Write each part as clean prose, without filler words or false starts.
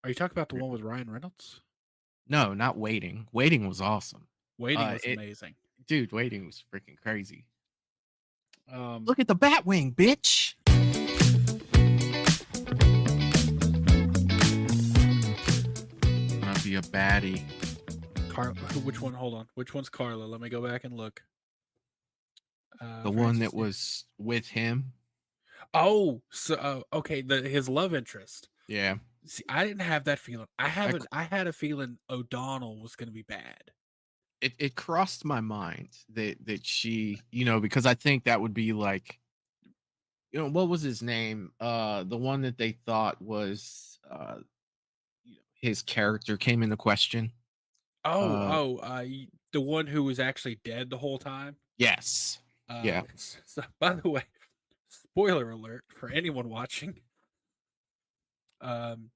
Are you talking about the one with Ryan Reynolds? No, not Waiting. Waiting was awesome. Waiting was It amazing. dude, Waiting was freaking crazy. Um, Look at the Batwing, bitch. Gonna be a baddie. Carla. Which one? Hold on. Which one's Carla? Let me go back and look. The one that Francis. was with him. Oh, so okay. His love interest. Yeah. See, I didn't have that feeling. I I, haven't. I had a feeling O'Donnell was going to be bad. it crossed my mind that she, because I think that would be like, what was his name? The one that they thought was his character came into question. Oh, Uh oh, the one who was actually dead the whole time. yes. Yeah. So, by the way, spoiler alert for anyone watching. Um,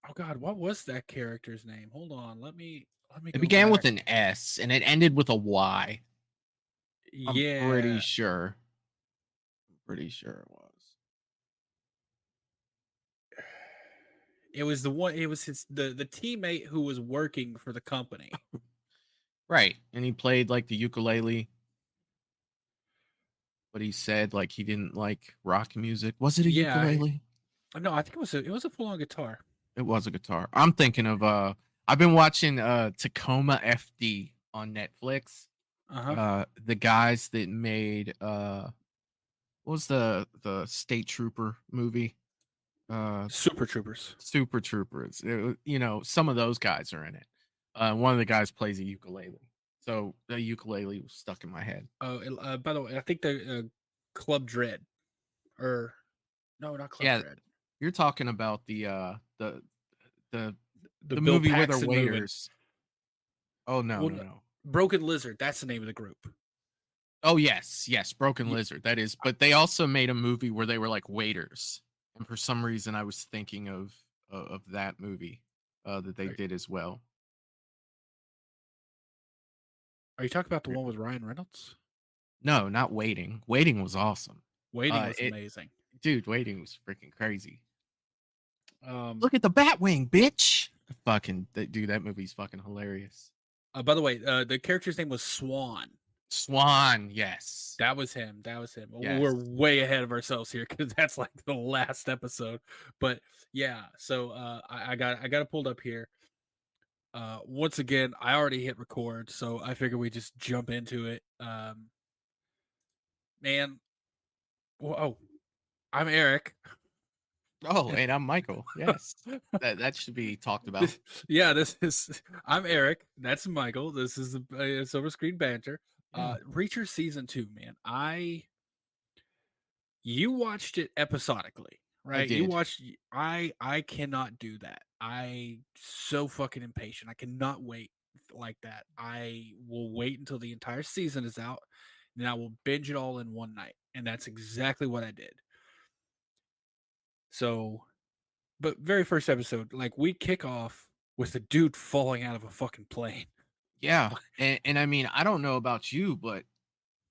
oh God, what was that character's name? Hold on, let me It go began with back. an S and it ended with a Y. I'm pretty Yeah, sure. Pretty sure it was. it was the one. It was the teammate who was working for the company. Right. And he played like the ukulele, but he said like he didn't like rock music. Was it a Yeah, ukulele? no, I think it was a full on guitar. It was a guitar. I'm thinking of I've been watching Tacoma FD on Netflix. Uh huh. The guys that made what was the state trooper movie? Uh Super Troopers. Super Troopers. Some of those guys are in it. One of the guys plays a ukulele. So the ukulele was stuck in my head. Oh, by the way, I think the Club Dread, or no, not Club Yeah, Dread. you're talking about the The the Bill movie where they're Paxton movie. waiters. Oh no, Well, no, no. Broken Lizard. That's the name of the group. Oh yes, yes, Broken Yeah, Lizard. That is, but they also made a movie where they were like waiters, and for some reason, I was thinking of that movie that they are, did as well. are you talking about the one with Ryan Reynolds? No, not Waiting. Waiting was awesome. Waiting was It amazing. dude, Waiting was freaking crazy. Um, Look at the Batwing, bitch. Fucking dude, that movie's fucking hilarious. by the way, the character's name was Swan. Swan, yes, That was him. That was him. We're yes. way ahead of ourselves here because that's like the last episode. But yeah, so I got it pulled up here. Once again, I already hit record, so I figure we just jump into it. Man, oh, I'm Eric. Oh, and I'm Michael. Yes, that should be talked about. Yeah, this is I'm Eric. That's Michael. This is the Silver Screen Banter. Yeah, Reacher season 2, man. You watched it episodically, I right? You did. watched. I cannot do that. I so fucking impatient. I cannot wait like that. I will wait until the entire season is out, and then I will binge it all in one night. And that's exactly what I did. So, but very first episode, like we kick off with a dude falling out of a fucking plane. Yeah, and I mean, I don't know about you, but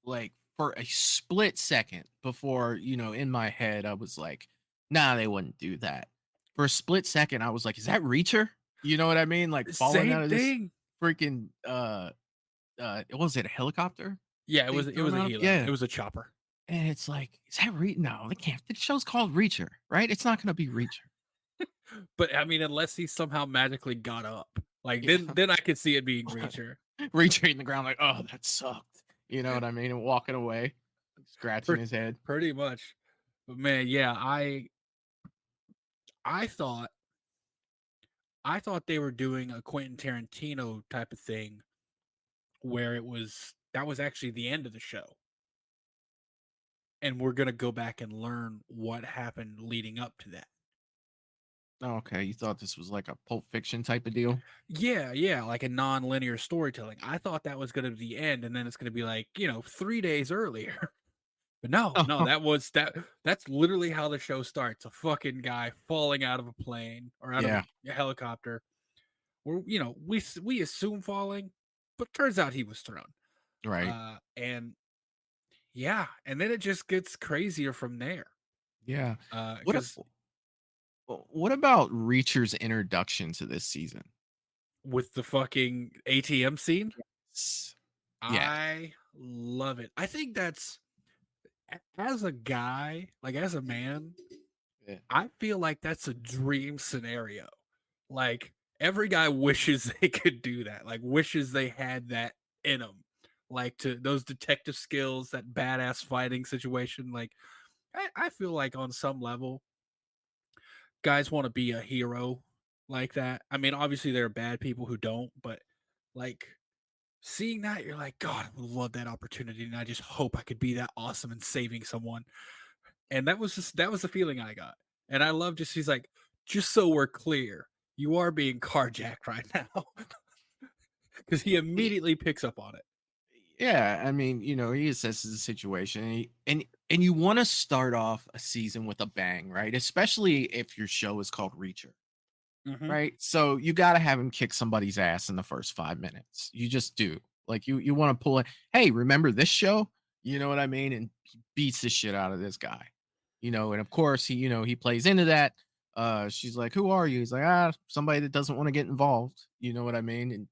like for a split second before, in my head, I was like, nah, they wouldn't do that. For a split second, I was like, is that Reacher? You know what I mean? Like falling Same out of this thing. freaking was it a helicopter? Yeah, it They was it threw him was a out of? helo. Yeah. It was a chopper. And it's like, is that No, they can't. The show's called Reacher, right? It's not gonna be Reacher. But I mean, unless he somehow magically got up, like Yeah. then I could see it being Reacher. Reacher in the ground, like, oh, that sucked. You know what I mean? And walking away, scratching Pretty, his head. pretty much. But man, yeah, I thought I thought they were doing a Quentin Tarantino type of thing where that was actually the end of the show, and we're gonna go back and learn what happened leading up to that. Oh, okay, you thought this was like a Pulp Fiction type of deal? Yeah, yeah, like a non-linear storytelling. I thought that was gonna be the end, and then it's gonna be like 3 days earlier. But no, no, that's literally how the show starts. A fucking guy falling out of a plane or out of Yeah, a helicopter. Where we assume falling, but turns out he was thrown. right. And yeah, and then it just gets crazier from there. Yeah. What a Because What about Reacher's introduction to this season? with the fucking ATM scene. S- Yes. I love it. I think that's as a guy, like as a man, Yeah. I feel like that's a dream scenario. Like every guy wishes they could do that. Like wishes they had that in them. Like to those detective skills, that badass fighting situation. Like I feel like on some level, guys want to be a hero like that. I mean, obviously there are bad people who don't, but like seeing that, you're like, God, I would love that opportunity, and I just hope I could be that awesome in saving someone. And that was the feeling I got. And I love just he's like, just so we're clear, you are being carjacked right now. Because he immediately picks up on it. Yeah, I mean, he assesses the situation, and you want to start off a season with a bang, right? Especially if your show is called Reacher, Hmm. right? So you got to have him kick somebody's ass in the first 5 minutes. You just do. Like you want to pull it. Hey, remember this show? You know what I mean? And he beats the shit out of this guy. And of course he plays into that. She's like, "Who are you?" He's like, somebody that doesn't want to get involved." You know what I mean? And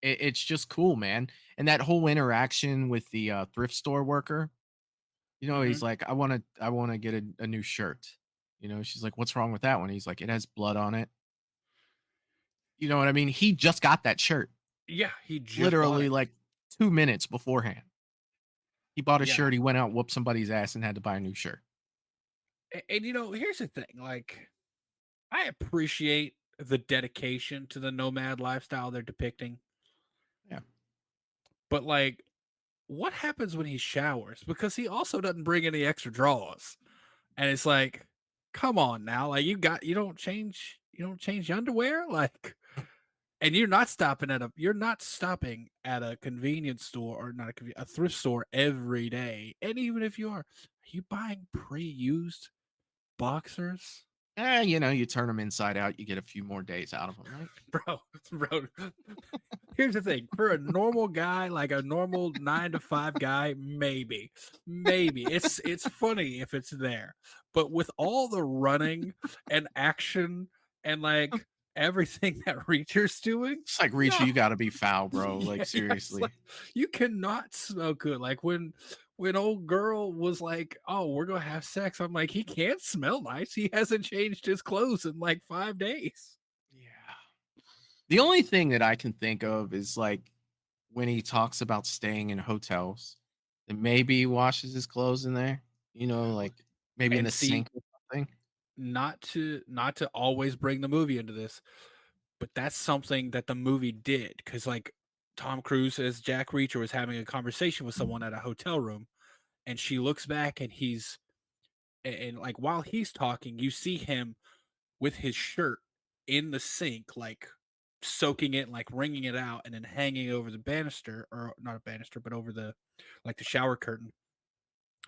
it's just cool, man. And that whole interaction with the, thrift store worker, he's Hmm. like, "I wanna get a new shirt." She's like, "What's wrong with that one?" He's like, "It has blood on it." You know what I mean? He just got that shirt Yeah, he just bought literally, it. like, 2 minutes beforehand. He bought a Yeah. shirt, he went out, whooped somebody's ass, and had to buy a new shirt. And here's the thing, like I appreciate the dedication to the nomad lifestyle they're depicting, Yeah. but like what happens when he showers? Because he also doesn't bring any extra drawers. And it's like, come on now. Like you don't change your underwear? Like and you're not stopping at a convenience store or not a thrift store every day. And even if you are you buying pre-used boxers? You turn them inside out, you get a few more days out of them, right? Bro, bro, here's the thing, for a normal guy, like a normal 9 to 5 guy, maybe it's funny if it's there, but with all the running and action and like everything that Reacher's doing, It's like, no. "Reacher, you gotta be foul, bro." Like, Yeah, it's like seriously. you cannot smell good. Like when old girl was like, "Oh, we're gonna have sex," I'm like, he can't smell nice. He hasn't changed his clothes in like 5 days. Yeah. The only thing that I can think of is, like, when he talks about staying in hotels, and maybe he washes his clothes in there, like, maybe in And the see, sink or something. not to always bring the movie into this, but that's something that the movie did because like Tom Cruise as Jack Reacher was having a conversation with someone at a hotel room, and she looks back and and like while he's talking, you see him with his shirt in the sink, like soaking it, like wringing it out, and then hanging over the banister, or not a banister, but over the like the shower curtain.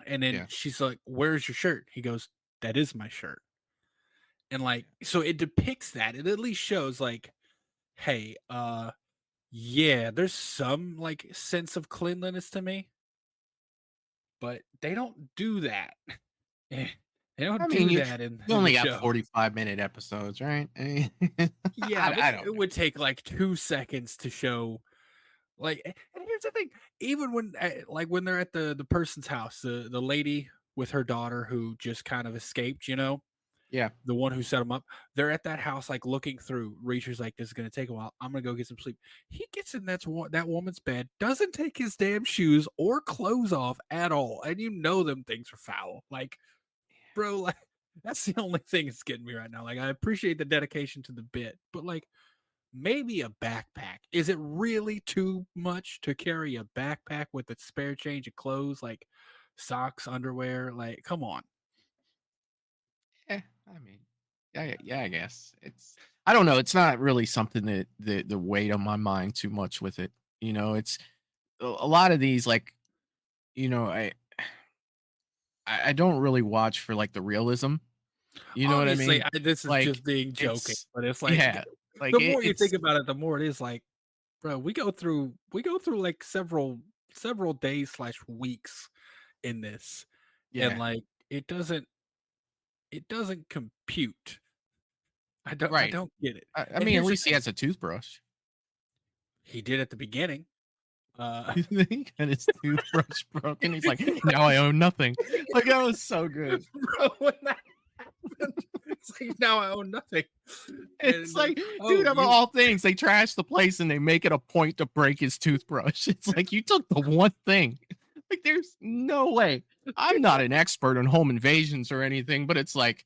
And then Yeah. she's like, "Where's your shirt?" He goes, "That is my shirt." And like, Yeah. so it depicts that. It at least shows like, hey, yeah, there's some like sense of cleanliness to me, but they don't do that. Eh, they I don't mean, do you that you in the only got show. 45-minute episodes, right? I mean, Yeah, but I it don't know. would take like 2 seconds to show. Like, and here's the thing: even when, like, when they're at the person's house, the lady with her daughter who just kind of escaped, Yeah. the one who set him up, they're at that house, like looking through. Reacher's like, "This is gonna take a while. I'm gonna go get some sleep." He gets in that woman's bed, doesn't take his damn shoes or clothes off at all, and you know them things are foul. Like, bro, like that's the only thing that's getting me right now. Like, I appreciate the dedication to the bit, but like maybe a backpack. Is it really too much to carry a backpack with a spare change of clothes, like socks, underwear? Like, come on. Yeah, I mean, yeah, I guess. I don't know, it's not really something that weighed on my mind too much with it. It's a lot of these, like, you know, I don't really watch for, like, the realism, you know what I Obviously, mean? this is Like, just being joking, it's but it's like yeah, like, the more you it's think about it, the more it is like, bro, we go through like several days slash weeks in this, and yeah. like it doesn't compute. I Right. don't get it. I And mean, at here's the least he thing. has a toothbrush. He did at the beginning. Uh He got his toothbrush broken. He's like, now I own nothing. Like that was so good. bro, when that happened, it's like now I own nothing. It's And like, like, oh, dude, of you all things, they trash the place and they make it a point to break his toothbrush. It's like you took the one thing. Like, there's no way. I'm not an expert on home invasions or anything, but it's like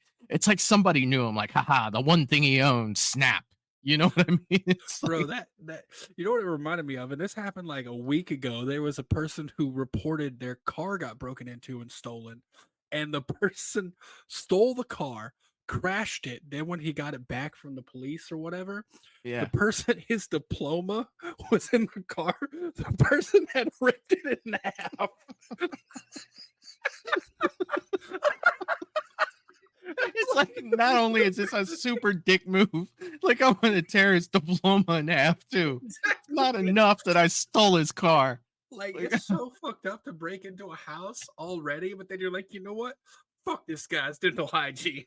somebody knew him. Like, haha, the one thing he owns, snap. You know what I mean? It's bro, like, that you know what it reminded me of, and this happened like a week ago. There was a person who reported their car got broken into and stolen, and the person stole the car, crashed it. Then when he got it back from the police or whatever, the yeah. person his diploma was in the car. The person had ripped it in half. It's like not only is this a super dick move, like I'm gonna tear his diploma in half too. It's not Exactly. enough that I stole his car. Like Like, it's so fucked up to break into a house already, but then you're like, you know what? Fuck this guy's dental hygiene.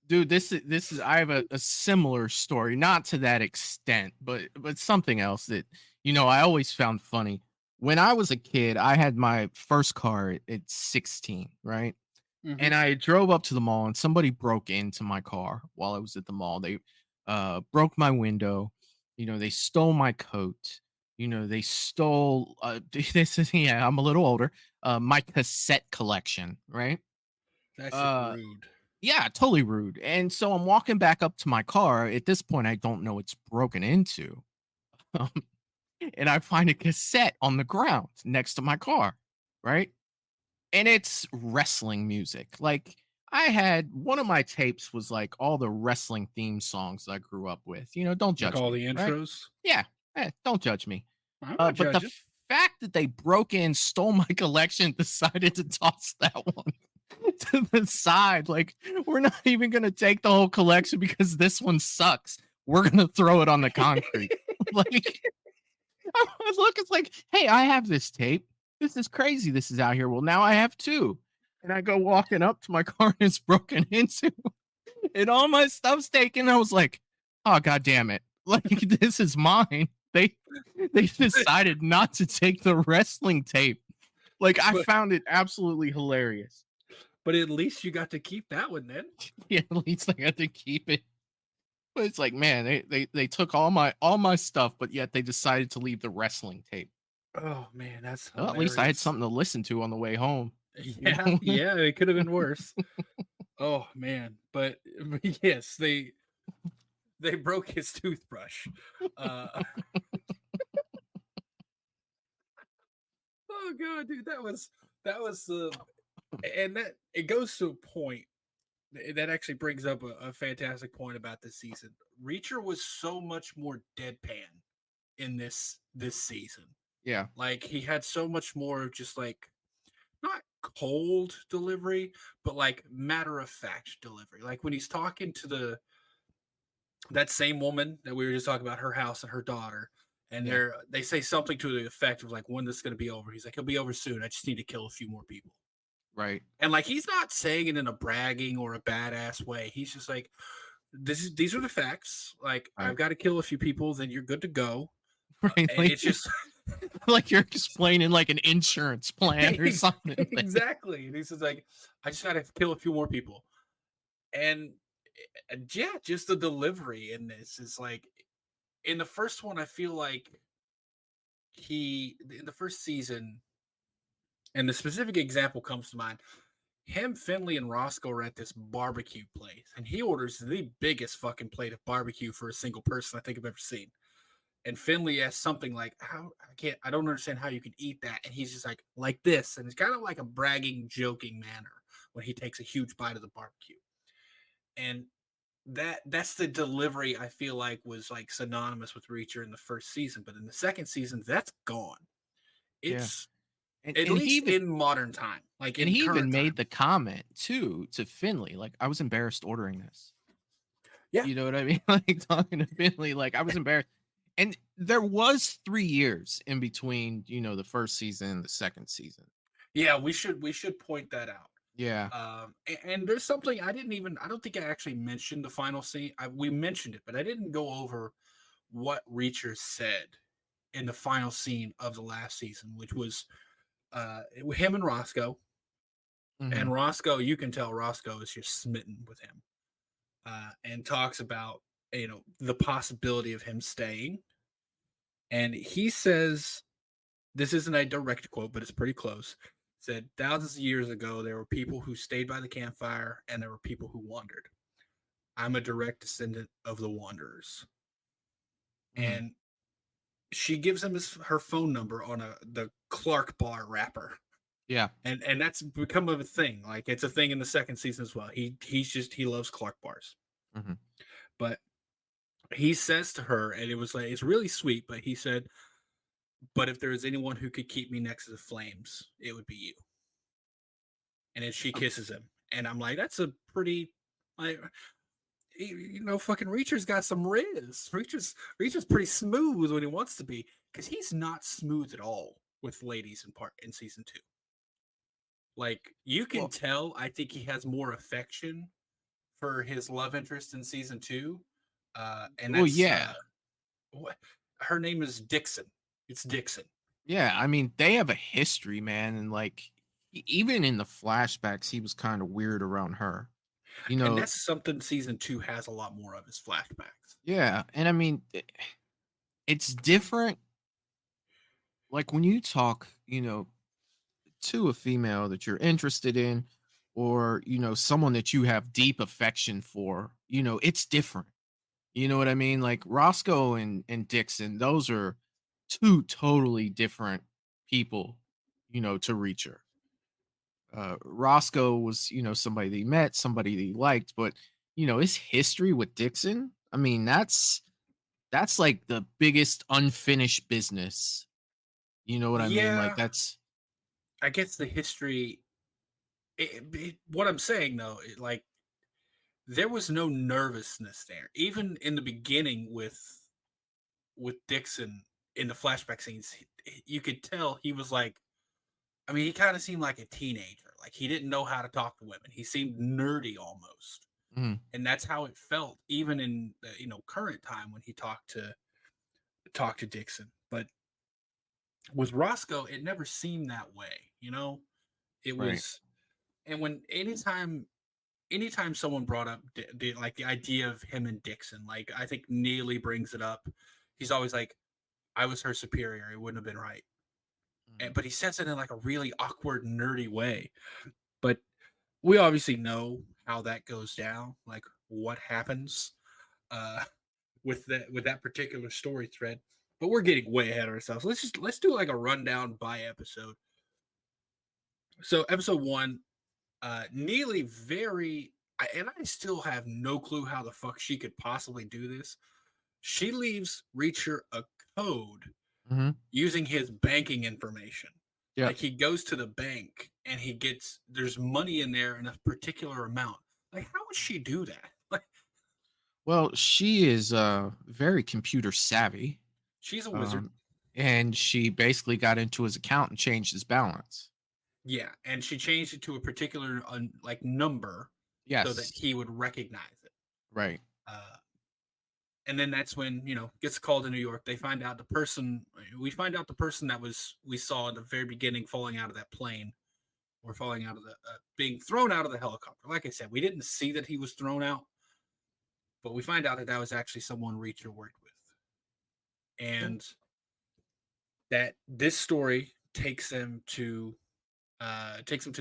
dude, this is I have a similar story, not to that extent, but something else that I always found funny. When I was a kid, I had my first car at 16, right? Hmm. And I drove up to the mall and somebody broke into my car while I was at the mall. They broke my window, they stole my coat, they stole this is yeah, I'm a little older. My cassette collection, right? That's just Uh rude. yeah, totally rude. And so I'm walking back up to my car. At this point, I don't know it's broken into. Um, and I find a cassette on the ground next to my car, right? And it's wrestling music. Like I had one of my tapes was like all the wrestling theme songs I grew up with. Don't Like judge all me, the right? intros. Yeah, don't judge me. I'm not But the judging. fact that they broke in, stole my collection, decided to toss that one to the side, like we're not even gonna take the whole collection because this one sucks. We're gonna throw it on the concrete. Like I look, it's like, hey, I have this tape. This is crazy. This is out here. Well, now I have two. And I go walking up to my car and it's broken into, and all my stuff's taken. I was like, oh god damn it. Like this is mine. They decided not to take the wrestling tape. Like I but found it absolutely hilarious. but at least you got to keep that one then. Yeah, at least I got to keep it. But it's like, man, they took all my stuff, but yet they decided to leave the wrestling tape. Oh man, that's Well, at least I had hilarious. something to listen to on the way home. You Yeah, know? yeah, it could have been worse. Oh man, but yes, they broke his toothbrush. Uh, oh god, dude, that was the and that it goes to a point that actually brings up a fantastic point about this season. Reacher was so much more deadpan in this season. Yeah. Like he had so much more of just like not cold delivery, but like matter of fact delivery. Like when he's talking to the that same woman that we were just talking about, her house and her daughter, and Yeah. they say something to the effect of like when this is going to be over. He's like, he'll be over soon. I just need to kill a few more people. Right. And like he's not saying it in a bragging or a badass way. He's just like, these are the facts. Like I've Right. got to kill a few people, then you're good to go. Right. And Like it's just like you're explaining like an insurance plan or something. exactly. And he's just like, I just got to kill a few more people. And yeah, just the delivery in this is like in the first one. I feel like he in the first season, and the specific example comes to mind. Him, Finley, and Roscoe are at this barbecue place, and he orders the biggest fucking plate of barbecue for a single person I think I've ever seen. And Finley asks something like, "How I don't understand how you can eat that." And he's just like this, and it's kind of like a bragging, joking manner when he takes a huge bite of the barbecue. And that's the delivery I feel like was like synonymous with Reacher in the first season, but in the second season, that's gone. Yeah. It's And at and he least even in modern time, like and in he even current made time. the comment too to Finley, like, I was embarrassed ordering this. Yeah, You know what I mean? Like talking to Finley, like I was embarrassed. And there was 3 years in between, the first season and the second season. yeah, we should point that out. Yeah. And there's something I don't think I actually mentioned the final scene. We mentioned it, but I didn't go over what Reacher said in the final scene of the last season, which was him and Roscoe. Hmm. And Roscoe, you can tell Roscoe is just smitten with him, and talks about the possibility of him staying. And he says, this isn't a direct quote, but it's pretty close. Said thousands of years ago, there were people who stayed by the campfire, and there were people who wandered. I'm a direct descendant of the wanderers. Hmm. And she gives him her phone number on the Clark Bar wrapper. Yeah. And that's become a thing. Like it's a thing in the second season as well. He loves Clark bars. Hmm. But he says to her, and it was like it's really sweet, but he said, "But if there is anyone who could keep me next to the flames, it would be you." And then she kisses him, and I'm like, "That's a pretty, like, fucking Reacher's got some riz. Reacher's pretty smooth when he wants to be, because he's not smooth at all with ladies in season two. Like you can Well, tell, I think he has more affection for his love interest in season two, and well, that's yeah. what her name is Dixon. It's Dixon, Yeah. I mean, they have a history, man. And like, even in the flashbacks, he was kind of weird around her. You and know, that's something season two has a lot more of his flashbacks. yeah. And I mean, it's different. Like when you talk, to a female that you're interested in, or, someone that you have deep affection for, it's different. You know what I mean? Like Roscoe and Dixon, those are two totally different people, to Reacher. Roscoe was, somebody that he met, somebody that he liked, but his history with Dixon, I mean, that's like the biggest unfinished business. You know what I mean? Like Yeah, that's I guess the history. What I'm saying though, like there was no nervousness there, even in the beginning with Dixon in the flashback scenes. You could tell he was like, I mean, he kind of seemed like a teenager. Like he didn't know how to talk to women. He seemed nerdy almost, mhm, and that's how it felt, even in the current time when he talked to Dixon. But with Roscoe, it never seemed that way. It right. was, and when anytime someone brought up like the idea of him and Dixon, like I think Neely brings it up. He's always like, "I was her superior. It wouldn't have been right." Mhm. But he says it in like a really awkward, nerdy way. But we obviously know how that goes down, like what happens uh, with that particular story thread. But we're getting way ahead of ourselves. Let's do like a rundown by episode. So episode one, Neely and I still have no clue how the fuck she could possibly do this. She leaves Reacher a code Mhm. using his banking information. Yeah. Like he goes to the bank and there's money in there in a particular amount. Like how would she do that? Like Well, she is very computer savvy. she's a wizard. Um and she basically got into his account and changed his balance. Yeah, and she changed it to a particular like number so that Yes. he would recognize it. Right. Uh, and then that's when gets called to New York. We find out the person that we saw in the very beginning falling out of that plane, or falling out of the being thrown out of the helicopter. Like I said, we didn't see that he was thrown out, but we find out that that was actually someone Reacher worked with, Yeah. and that this story takes him to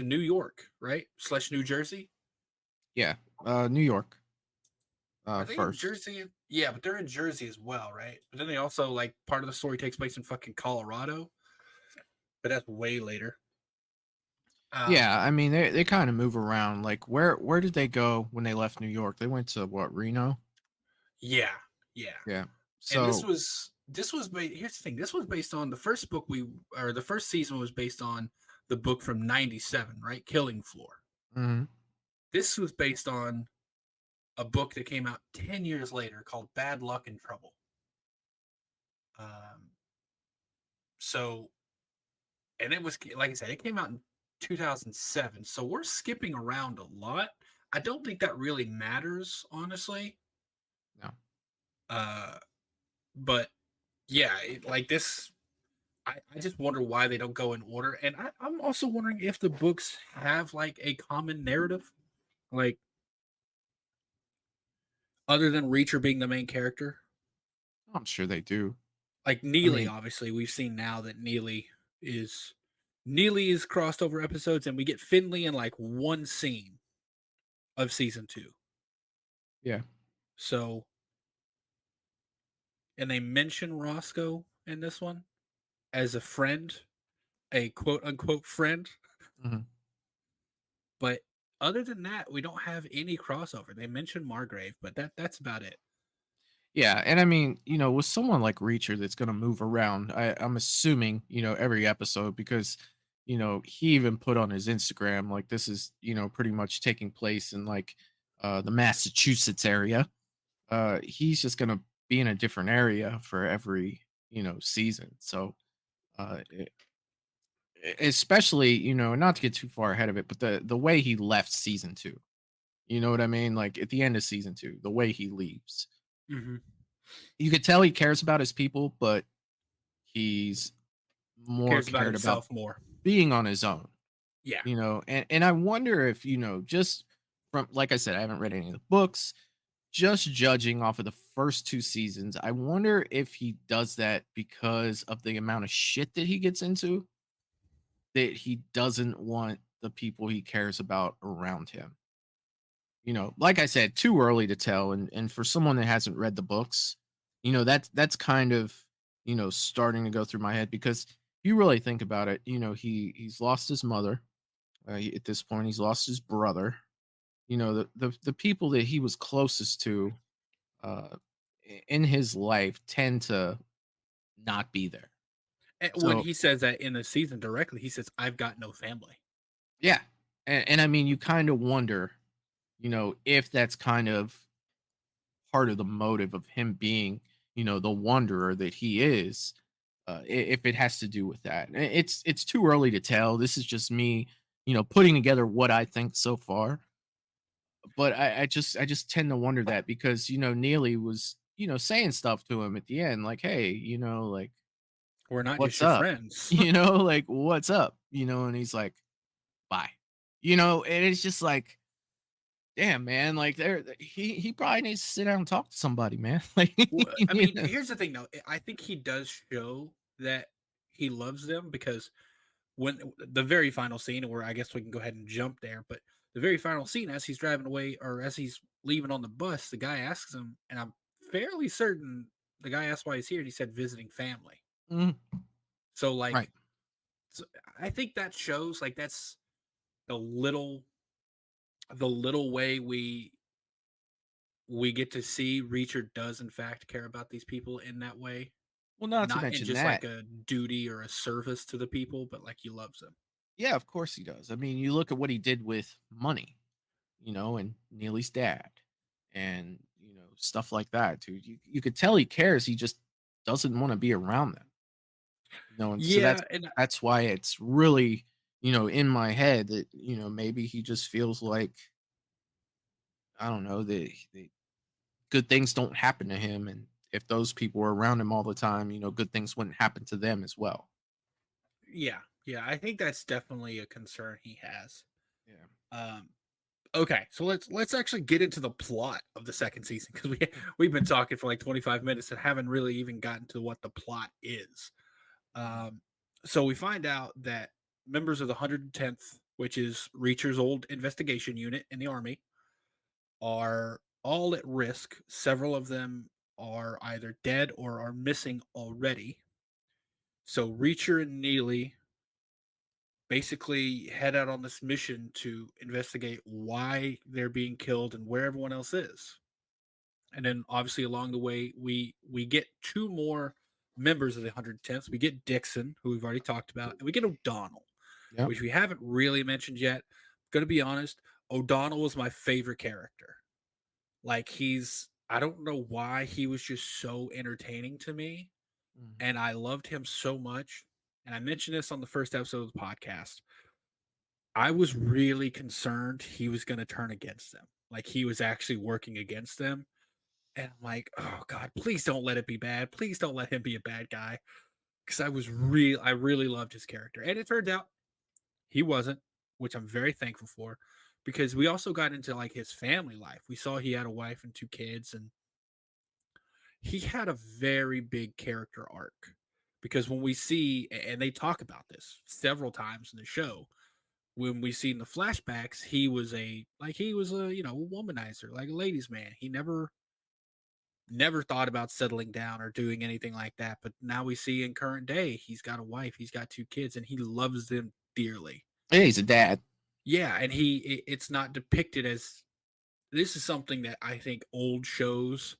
New York, right? Slash New Jersey. Yeah. New York Are they in first. Jersey? Yeah, but they're in Jersey as well, right? But then they also, like, part of the story takes place in fucking Colorado, but that's way later. Um, Yeah, I mean they kind of move around. Like where did they go when they left New York? They went to what, Reno? yeah, yeah. Yeah. And So, here's the thing. This was based on the first book or the first season was based on the book from '97, right? Killing Floor. mhm, This was based on a book that came out 10 years later called Bad Luck and Trouble. Um, so, and it was, like I said, it came out in 2007. So we're skipping around a lot. I don't think that really matters, honestly. No. Uh, but yeah, like this, I just wonder why they don't go in order. And I'm also wondering if the books have like a common narrative, like other than Reacher being the main character. I'm sure they do. Like I Neely, mean, obviously, we've seen now that is Neely is crossed over episodes, and we get Finley in like one scene of season two. yeah. So, and they mention Roscoe in this one as a friend, a quote unquote friend. Mhm. But other than that, we don't have any crossover. They mention Margrave, but that's about it. Yeah, and I mean, with someone like Reacher that's going to move around, I'm assuming, every episode because, he even put on his Instagram like this is, pretty much taking place in like the Massachusetts area. He's just going to be in a different area for every, season. So, especially, not to get too far ahead of it, but the way he left season 2. You know what I mean? Like at the end of season 2, the way he leaves. Mm-hmm. You could tell he cares about his people, but he's more Cares about cared about himself more. being on his own, Yeah. and I wonder if, just from, like I said, I haven't read any of the books, just judging off of the first 2 seasons, I wonder if he does that because of the amount of shit that he gets into, that he doesn't want the people he cares about around him. Like I said, too early to tell, and for someone that hasn't read the books, that's kind of, starting to go through my head because if you really think about it, he's lost his mother. At this point, he's lost his brother. The people that he was closest to uh, in his life tend to not be there. And when So he says that in the season directly, he says, "I've got no family." yeah, and I mean, you kind of wonder, if that's kind of part of the motive of him being, the wanderer that he is, if it has to do with that. It's too early to tell. This is just me, putting together what I think so far. But I just tend to wonder that because Neely was, saying stuff to him at the end, like, hey, like, We're not just what's your up? friends. Like, what's up? And he's like, bye. And it's just like, damn, man, like he probably needs to sit down and talk to somebody, man. Like, Well, I you mean, know? here's the thing, though. I think he does show that he loves them because when the very final scene, where I guess we can go ahead and jump there, but the very final scene, as he's driving away or as he's leaving on the bus, the guy asks him, and I'm fairly certain the guy asked why he's here, and he said visiting family. Mhm. So, like, Right. so I think that shows like that's the little way we get to see Reacher does in fact care about these people in that way, Well, not to not in mention just like that, a duty or a service to the people, but like he loves them. yeah, of course he does. I mean, you look at what he did with money, and Neely's dad, and stuff like that, dude. You could tell he cares. He just doesn't want to be around them. And so Yeah, and that's why it's really, in my head that maybe he just feels like, I don't know, that good things don't happen to him, and if those people were around him all the time, good things wouldn't happen to them as well. yeah, I think that's definitely a concern he has. Yeah. Um, okay, so let's actually get into the plot of the second season because Mm. we've been talking for like 25 minutes and haven't really even gotten to what the plot is. Mhm. Um, so we find out that members of the 110th, which is Reacher's old investigation unit in the army, are all at risk. Several of them are either dead or are missing already. So Reacher and Neely basically head out on this mission to investigate why they're being killed and where everyone else is. And then obviously along the way we get two more members of the 110th. We get Dixon, who we've already talked about, and we get O'Donnell, Yep. which we haven't really mentioned yet. Going to be honest, O'Donnell was my favorite character. Like I don't know why he was just so entertaining to me, Mhm. and I loved him so much. And I mentioned this on the first episode of the podcast. I was really concerned he was going to turn against them. Like he was actually working against them. And I'm like, oh God, please don't let it be bad. Please don't let him be a bad guy. Because I really loved his character. And it turned out he wasn't, which I'm very thankful for. Because we also got into like his family life. We saw he had a wife and two kids, and he had a very big character arc. Because when we see, and they talk about this several times in the show, when we see in the flashbacks, he was a a womanizer, like a ladies' man. He never thought about settling down or doing anything like that. But now we see in current day, he's got a wife, he's got two kids, and he loves them dearly. Yeah, he's a dad. Yeah, and it's not depicted as this is something that I think old shows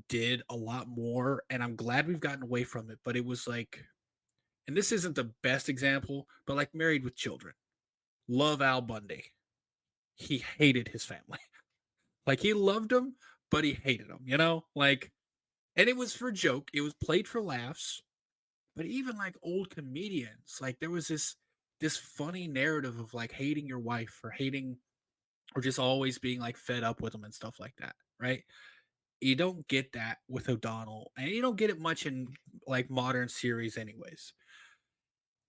did a lot more, and I'm glad we've gotten away from it. But it was like, and this isn't the best example, but like Married with Children. Love Al Bundy. He hated his family. Like he loved them, but he hated them, Like, and it was for joke. It was played for laughs. But even like old comedians, like there was this funny narrative of like hating your wife or hating or just always being like fed up with them and stuff like that, right? You don't get that with O'Donnell, and you don't get it much in like modern series, anyways.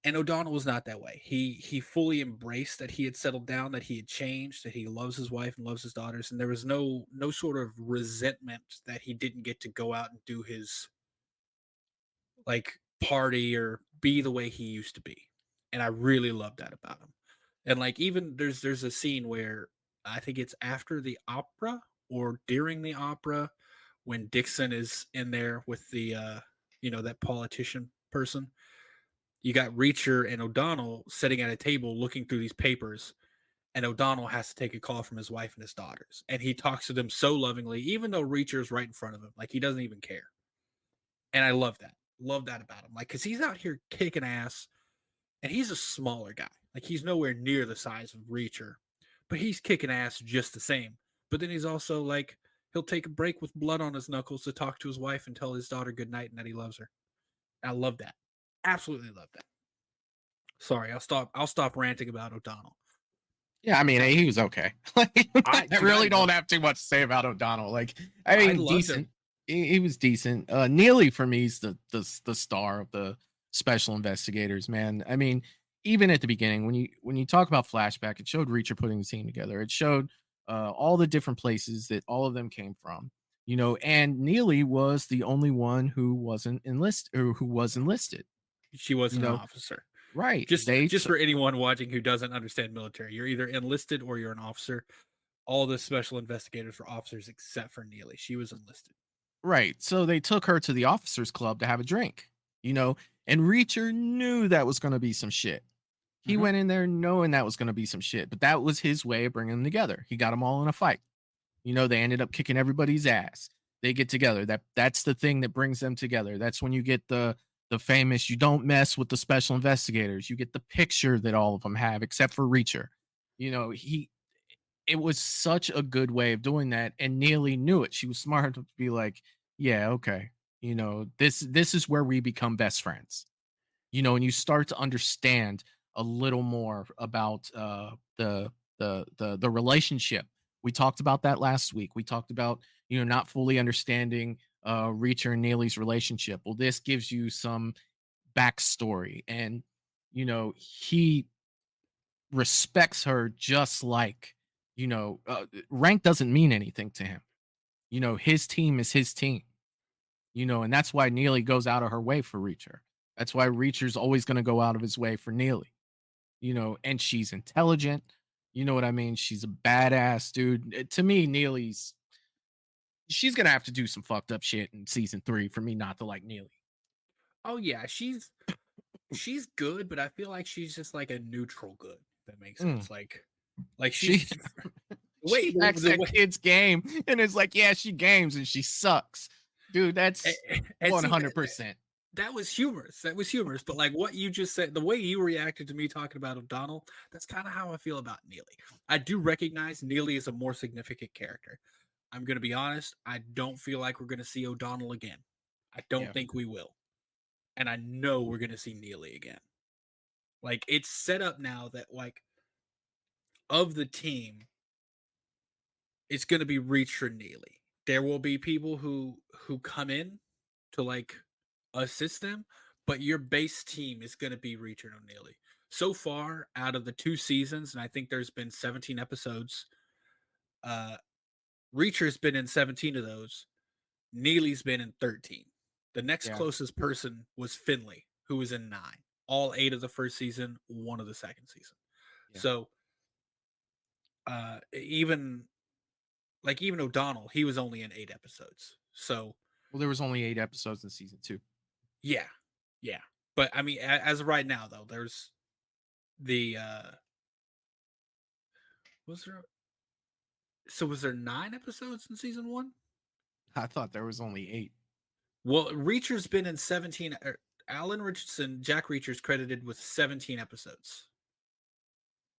And O'Donnell was not that way. He fully embraced that he had settled down, that he had changed, that he loves his wife and loves his daughters, and there was no sort of resentment that he didn't get to go out and do his like party or be the way he used to be. And I really love that about him. And like even there's a scene where I think it's after the opera or during the opera when Dixon is in there with the that politician person. You got Reacher and O'Donnell sitting at a table looking through these papers, and O'Donnell has to take a call from his wife and his daughters. And he talks to them so lovingly, even though Reacher's right in front of him. Like he doesn't even care. And I love that. Love that about him. Like, cause he's out here kicking ass, and he's a smaller guy. Like he's nowhere near the size of Reacher, but he's kicking ass just the same. But then he's also like he'll take a break with blood on his knuckles to talk to his wife and tell his daughter good night and that he loves her. I love that. Absolutely love that. Sorry, I'll stop ranting about O'Donnell. Yeah, I mean, he was okay. Like, I I really don't love have too much to say about O'Donnell. Like, I I mean, loved decent. him. He was decent. Neely for me is the star of the special investigators. Man, I mean, even at the beginning when you talk about flashback, it showed Reacher putting the team together. It showed all the different places that all of them came from. And Neely was the only one who wasn't enlisted or who was enlisted. She You wasn't an know, officer. right? Just for anyone watching who doesn't understand military, you're either enlisted or you're an officer. All the special investigators were officers except for Neely. She was enlisted. Right. So they took her to the officers club to have a drink, you know, and Reacher knew that was going to be some shit. He Mm-hmm. went in there knowing that was going to be some shit, but that was his way of bringing them together. He got them all in a fight. They ended up kicking everybody's ass. They get together. That's the thing that brings them together. That's when you get the famous you don't mess with the special investigators. You get the picture that all of them have except for Reacher. He it was such a good way of doing that, and Neely knew it. She was smart enough to be like, "Yeah, okay, this is where we become best friends." And you start to understand a little more about the relationship. We talked about that last week. We talked about not fully understanding Reacher and Neely's relationship. Well, this gives you some backstory, and he respects her just like rank doesn't mean anything to him. His team is his team. And that's why Neely goes out of her way for Reacher. That's why Reacher's always going to go out of his way for Neely. And she's intelligent. You know what I mean? She's a badass, dude. To me, she's gonna have to do some fucked up shit in season 3 for me not to like Neely. Oh yeah, she's good, but I feel like she's just like a neutral good. If that makes Mm. sense. Like She she's she hacks the that way kid's game and is like, yeah, she games and she sucks. Dude, that's and see 100%. that was humorous. That was humorous. But like what you just said, the way you reacted to me talking about O'Donnell, that's kind of how I feel about Neely. I do recognize Neely is a more significant character. I'm gonna be honest. I don't feel like we're gonna see O'Donnell again. I don't Yeah. think we will. And I know we're gonna see Neely again. Like it's set up now that like of the team, it's going to be Reacher Neely. There will be people who come in to like assist them, but your base team is going to be Reacher Neely. So far, out of the 2 seasons, and I think there's been 17 episodes, uh, Reacher's been in 17 of those. Neely's been in 13. The next Yeah, closest person was Finley, who was in 9. All 8 of the first season, 1 of the second season. yeah. So, even even O'Donnell, he was only in 8 episodes. So, Well, there was only 8 episodes in season 2. yeah. Yeah. But I mean as of right now though, there's the was there was there 9 episodes in season 1? I thought there was only 8. Well, Reacher's been in 17. Alan Richardson, Jack Reacher's credited with 17 episodes.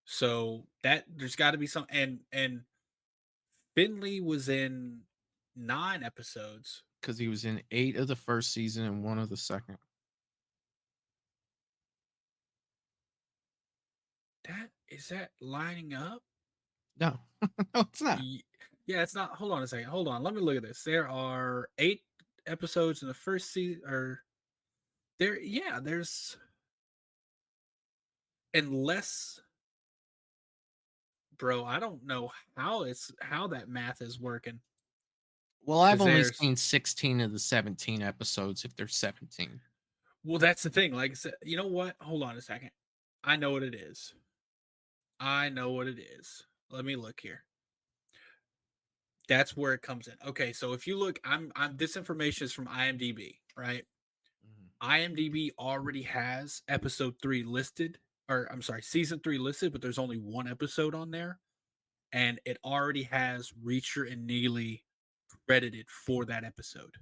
So that there's got to be some, and Finley was in 9 episodes. Because he was in 8 of the first season and 1 of the second. That is that lining up? No, no, it's not. Yeah, it's not. Hold on a second. Hold on. Let me look at this. There are 8 episodes in the first season, or there. Yeah, there's unless, bro. I don't know how that math is working Well, I've because only there's. seen 16 of the 17 episodes, if there's 17. Well, that's the thing. Like I said, you know what? Hold on a second. I know what it is. I know what it is. Let me look here. That's where it comes in. Okay, so if you look, I'm this information is from IMDb, right? Mhm. IMDb already has episode 3 listed, or I'm sorry, season 3 listed, but there's only 1 episode on there, and it already has Reacher and Neely credited for that episode.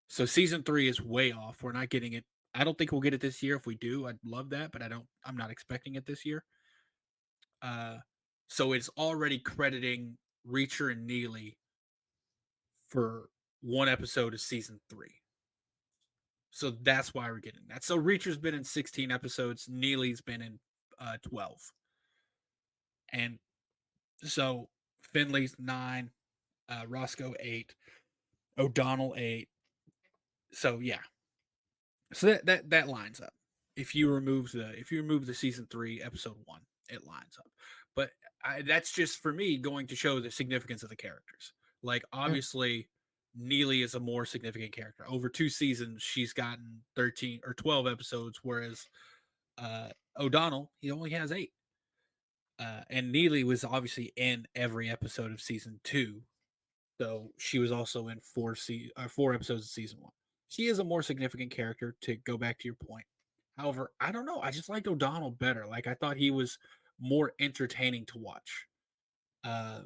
So season 3 is way off. We're not getting it. I don't think we'll get it this year. If we do, I'd love that, but I'm not expecting it this year. Uh, so it's already crediting Reacher and Neely for 1 episode of season 3. So that's why we're getting that. So Reacher's been in 16 episodes, Neely's been in 12. And so Finley's 9, Roscoe 8, O'Donnell 8. So yeah. So that lines up. If you remove the season 3 episode 1, it lines up. But that's just for me going to show the significance of the characters. Like Yeah. obviously Neely is a more significant character. Over 2 seasons, she's gotten 13 or 12 episodes, whereas O'Donnell, he only has 8. And Neely was obviously in every episode of season 2, so she was also in 4 episodes of season 1. She is a more significant character. To go back to your point, however, I don't know. I just liked O'Donnell better. Like I thought he was more entertaining to watch. Uh,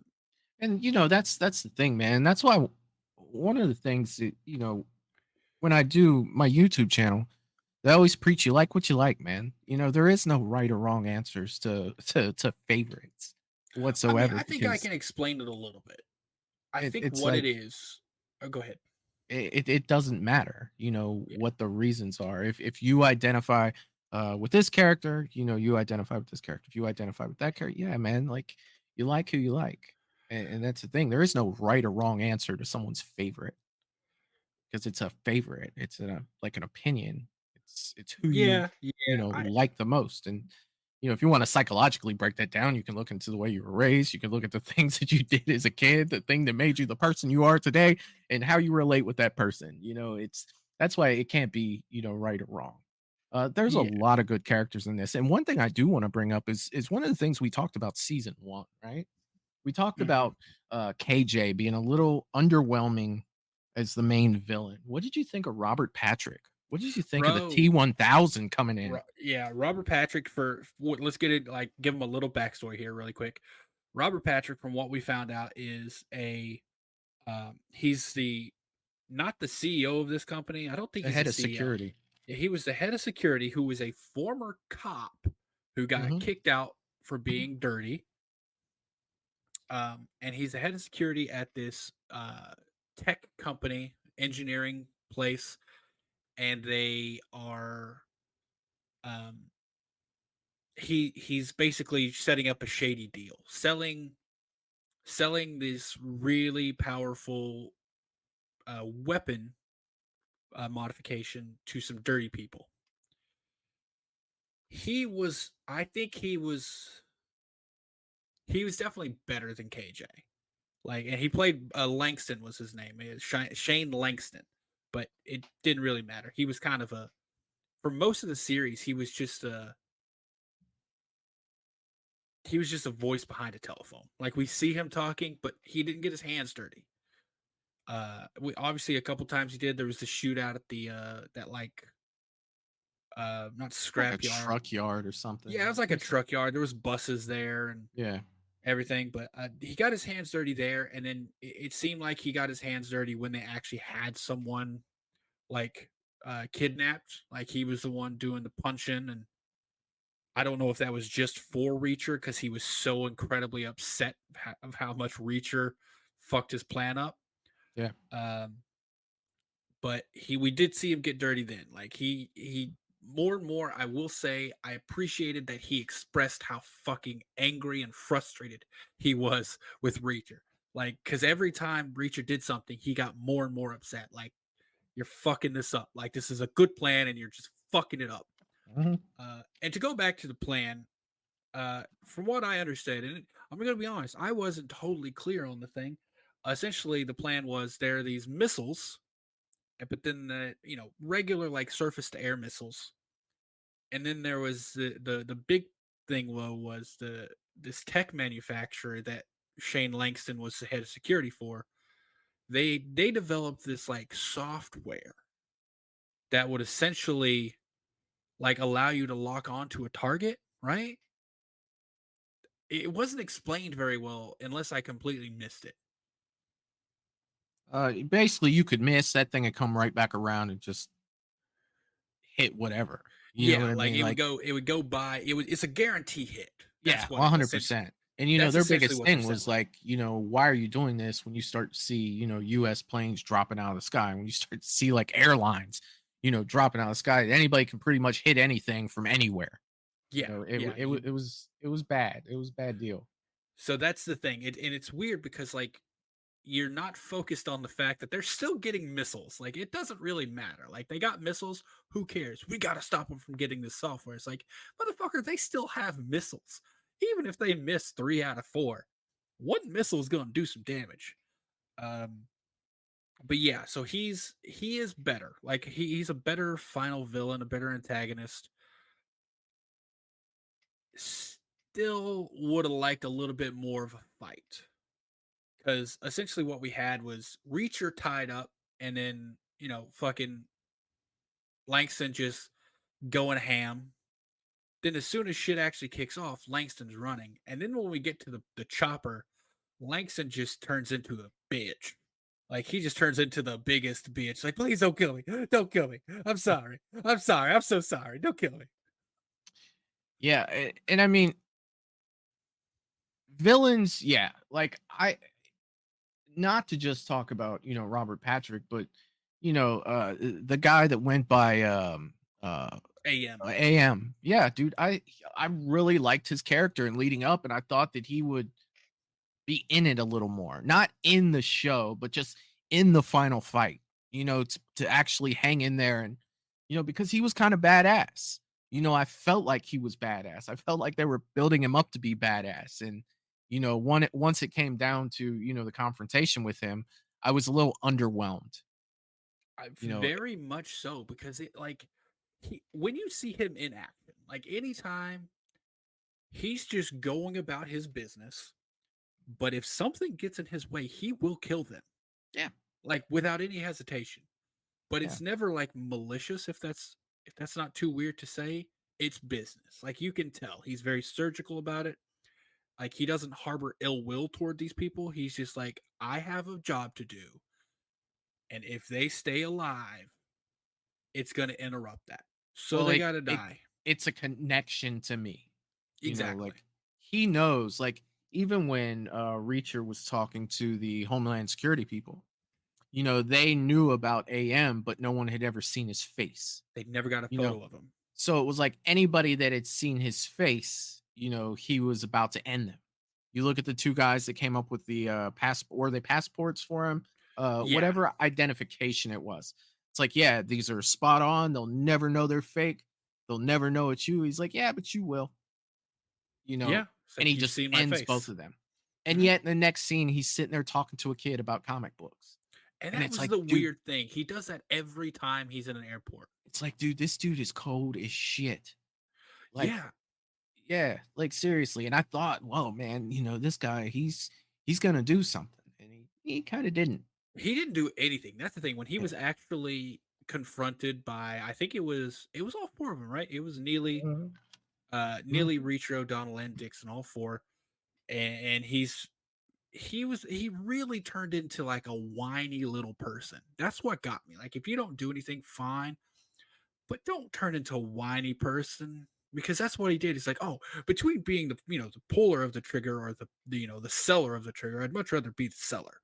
And that's the thing, man. That's why one of the things that, when I do my YouTube channel, they always preach you like what you like, man. There is no right or wrong answers to favorites I mean, whatsoever, I think I because can explain it a little bit. I think it's what it like is. Oh, go ahead. it doesn't matter, Yeah, what the reasons are. If you identify with this character, you identify with this character. If you identify with that character, yeah, man, like you like who you like. And that's the thing. There is no right or wrong answer to someone's favorite, because it's a favorite. It's like an opinion. It's who you yeah. like the most. And if you want to psychologically break that down, you can look into the way you were raised. You can look at the things that you did as a kid, the thing that made you the person you are today, and how you relate with that person. It's that's why it can't be right or wrong. There's a Yeah. lot of good characters in this, and one thing I do want to bring up is one of the things we talked about season 1, right? We talked Mhm. about KJ being a little underwhelming as the main villain. What did you think of Robert Patrick? What did you think of the Bro, T-1000 coming in? Yeah, Robert Patrick let's get it like give him a little backstory here really quick. Robert Patrick, from what we found out, is a he's the not the CEO of this company. I don't think The he's a head of CEO. security. He was the head of security who was a former cop who got Mhm. kicked out for being dirty. And he's the head of security at this tech company, engineering place, and they are um he's basically setting up a shady deal, selling this really powerful weapon modification to some dirty people. I think he was definitely better than KJ. Like, and he played Langston was his name, Shane Langston, but it didn't really matter. He was kind of a for most of the series, he was just a voice behind a telephone. Like we see him talking, but he didn't get his hands dirty. We obviously a couple times he did. There was the shootout at the that like not Like a scrap yard. truck yard or Yeah, it something. was like a truck yard. There was buses there and Yeah. everything, but he got his hands dirty there, and then it seemed like he got his hands dirty when they actually had someone like kidnapped. Like he was the one doing the punching, and I don't know if that was just for Reacher because he was so incredibly upset of how much Reacher fucked his plan up. Yeah. Um, but we did see him get dirty then. Like he more and more, I will say, I appreciated that he expressed how fucking angry and frustrated he was with Reacher. Like, because every time Reacher did something, he got more and more upset. Like, you're fucking this up. Like, this is a good plan, and you're just fucking it up. Mhm. And to go back to the plan, from what I understood, and I'm going to be honest, I wasn't totally clear on the thing. Essentially, the plan was there are these missiles, but then regular like surface to air missiles, and then there was the big thing was the this tech manufacturer that Shane Langston was the head of security for. They developed this like software that would essentially like allow you to lock onto a target, right? It wasn't explained very well unless I completely missed it. Basically, you could miss that thing and come right back around and just hit whatever. You know Yeah, what I like mean? Like, it would go by. It's a guarantee hit. yeah, That's what it essentially. 100%. And That's their essentially biggest what they're thing was selling. like, why are you doing this when you start to see, US planes dropping out of the sky, when you start to see like airlines, dropping out of the sky, anybody can pretty much hit anything from anywhere. Yeah, yeah. It was bad. It was a bad deal. So that's the thing, and it's weird because like you're not focused on the fact that they're still getting missiles. Like it doesn't really matter. Like they got missiles. Who cares? We got to stop them from getting this software. It's like motherfucker, they still have missiles. Even if they miss 3 out of 4, one missile is going to do some damage. Um, but yeah, so he is better. Like he's a better final villain, a better antagonist. Still would have liked a little bit more of a fight because essentially what we had was Reacher tied up, and then fucking Langston just going ham. Then as soon as shit actually kicks off, Langston's running, and then when we get to the chopper, Langston just turns into a bitch. Like he just turns into the biggest bitch. Like, please don't kill me. Don't kill me. I'm sorry. I'm sorry. I'm so sorry. Don't kill me. Yeah, and I mean, villains, yeah. Like, I not to just talk about, Robert Patrick, but the guy that went by AM. AM. Yeah, dude, I really liked his character and leading up, and I thought that he would be in it a little more. Not in the show, but just in the final fight. To actually hang in there, and because he was kind of badass. I felt like he was badass. I felt like they were building him up to be badass, and once it came down to the confrontation with him, I was a little underwhelmed. You know, Very much so because it like when you see him in action, like anytime he's just going about his business, but if something gets in his way, he will kill them, yeah, like without any hesitation. But yeah. it's never like malicious if that's not too weird to say. It's business. Like you can tell he's very surgical about it. Like he doesn't harbor ill will toward these people. He's just like, I have a job to do, and if they stay alive, it's going to interrupt that. So Well, they got to it die. it's a connection to me. Exactly. Like, he knows, like, even when Reacher was talking to the Homeland Security people, they knew about AM, but no one had ever seen his face. They never got a You know, photo of him. So it was like anybody that had seen his face, he was about to end them. You look at the two guys that came up with the were they passports for him? Yeah, Whatever identification it was. It's like, yeah, these are spot on. They'll never know they're fake. They'll never know it's you. He's like, yeah, but you will, you know, yeah. It's and like he you've just seen my ends both face. of them. And Hmm. yet in the next scene, he's sitting there talking to a kid about comic books. And And that was the weird thing. He does that every time he's in an airport. it's like, dude, this dude is cold as shit. Like, Yeah, yeah, like seriously. And I thought, whoa, man, this guy, he's gonna do something. And he kind of didn't. he didn't do anything. That's the thing. When he Yeah. was actually confronted by, I think it was all four of them, right? It was Neely, Mhm. Mhm. Neely, Reacher, O'Donnell, and Dixon, all four, and he really turned into like a whiny little person. That's what got me. Like, if you don't do anything, fine, but don't turn into a whiny person, because that's what he did. He's like, oh, between being the puller of the trigger or the seller of the trigger, I'd much rather be the seller.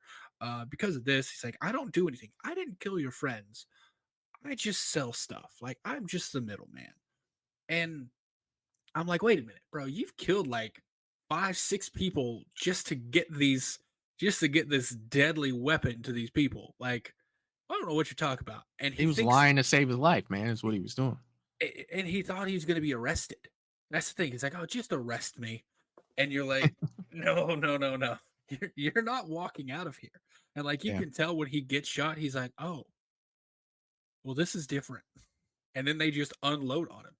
Because of this, he's like, I don't do anything. I didn't kill your friends. I just sell stuff. Like, I'm just the middleman. And I'm like, wait a minute, bro. You've killed like 5, 6 people just to get this deadly weapon to these people. Like, I don't know what you're talking about. And He was lying to save his life, man, is what he was doing. he thought he was going to be arrested. That's the thing. He's like, oh, just arrest me. And you're like, no, no, no, no. You're not walking out of here. And like, you Yeah. can tell when he gets shot, he's like, oh, well, this is different. And then they just unload on him.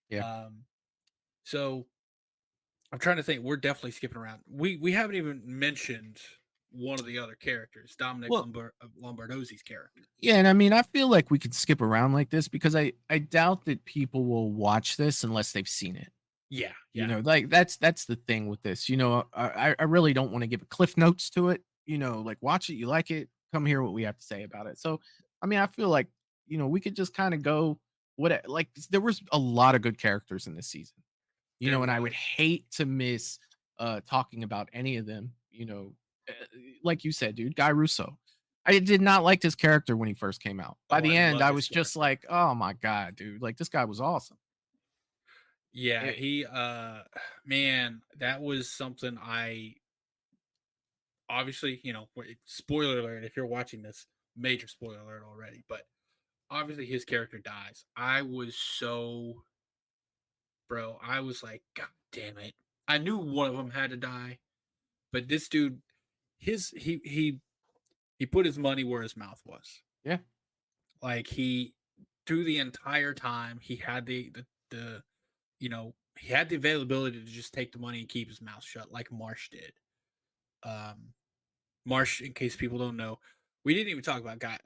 Yeah. Um, so I'm trying to think. We're definitely skipping around. We haven't even mentioned one of the other characters, Dominic Well, Lombardozzi's character. yeah, and I mean, I feel like we could skip around like this because I doubt that people will watch this unless they've seen it. Yeah, yeah, Like that's the thing with this. I really don't want to give a cliff notes to it. Like watch it, you like it, come hear what we have to say about it. So, I mean, I feel like we could just kind of go like there was a lot of good characters in this season. there And I would was. hate to miss talking about any of them. Uh, like you said, dude, Guy Russo. I did not like this character when he first came out. By Oh, I the end, love I his was just character. like, oh my god, dude, like this guy was awesome. Yeah, It, he man, that was something I obviously, spoiler alert if you're watching this, major spoiler alert already, but obviously his character dies. I was so bro, I was like, God damn it. I knew one of them had to die, but this dude, his he put his money where his mouth was. yeah, Like, he through the entire time he had the he had the availability to just take the money and keep his mouth shut, like Marsh did. Um, Marsh, in case people don't know, we didn't even talk about Guy.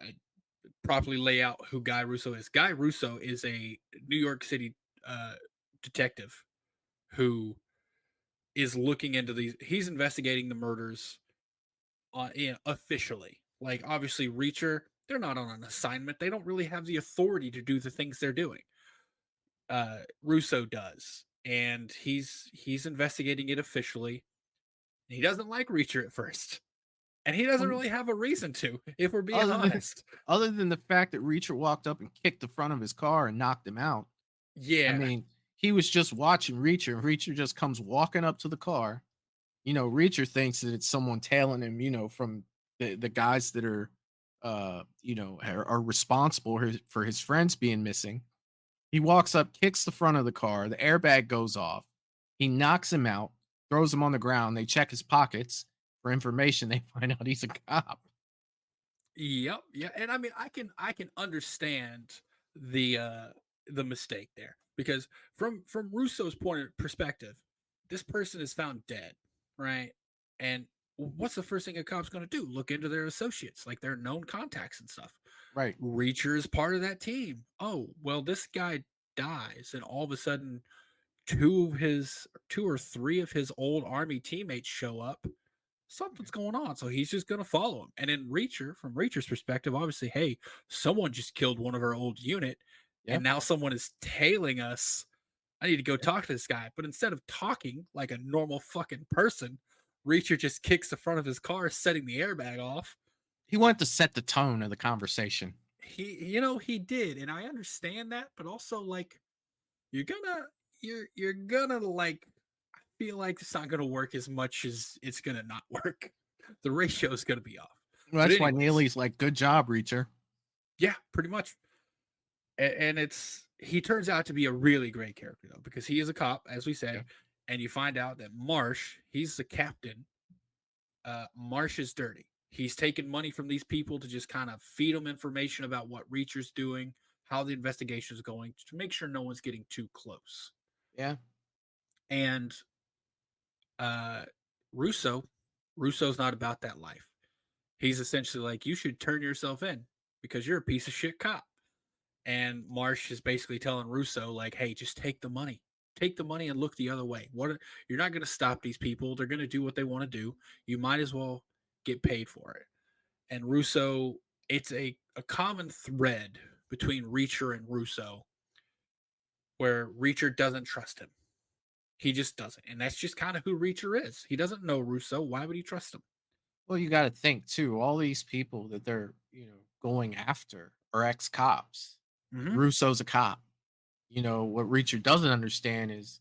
Properly lay out who Guy Russo is. Guy Russo is a New York City uh, detective who is looking into these. He's investigating the murders officially. Like, obviously, Reacher, they're not on an assignment. They don't really have the authority to do the things they're doing. Russo does, and he's investigating it officially. He doesn't like Reacher at first, and he doesn't um, really have a reason to, if we're being other than honest. other than the fact that Reacher walked up and kicked the front of his car and knocked him out. I Yeah, mean, he was just watching Reacher, and Reacher just comes walking up to the car. Reacher thinks that it's someone tailing him, from the guys that are responsible for his friends being missing. He walks up, kicks the front of the car, the airbag goes off. He knocks him out, throws him on the ground. They check his pockets for information. They find out he's a cop. yep, yeah, and I mean, I can understand the uh the mistake there, because from Russo's point of perspective, this person is found dead, right? And what's the first thing a cop's going to do? Look into their associates, like their known contacts and stuff. Right. Reacher is part of that team. Oh, well, this guy dies, and all of a sudden, two or three of his old army teammates show up. Something's going on, so he's just gonna follow him. And in Reacher, from Reacher's perspective, obviously, hey, someone just killed one of our old unit, Yeah. and now someone is tailing us. I need to go talk to this guy. But instead of talking like a normal fucking person, Reacher just kicks the front of his car, setting the airbag off. He wanted to set the tone of the conversation. He did, and I understand that, but also, like, you're gonna you're gonna like feel like it's not gonna work as much as it's gonna not work. The ratio is gonna be off. Well, But that's why anyways, Neely's like, "Good job, Reacher." yeah, pretty much. And it's he turns out to be a really great character though, because he is a cop, as we Yeah. said, and you find out that Marsh, he's the captain. Marsh is dirty. He's taking money from these people to just kind of feed them information about what Reacher's doing, how the investigation is going, to make sure no one's getting too close. Yeah. And uh, Russo, Russo's not about that life. He's essentially like, you should turn yourself in because you're a piece of shit cop. And Marsh is basically telling Russo, like, hey, just take the money. Take the money and look the other way. You're not going to stop these people. They're going to do what they want to do. You might as well get paid for it. And Russo, it's a common thread between Reacher and Russo where Reacher doesn't trust him. He just doesn't. And that's just kind of who Reacher is. He doesn't know Russo. Why would he trust him? Well, you got to think too. All these people that they're going after are ex cops. Mm-hmm. Russo's a cop. What Reacher doesn't understand is,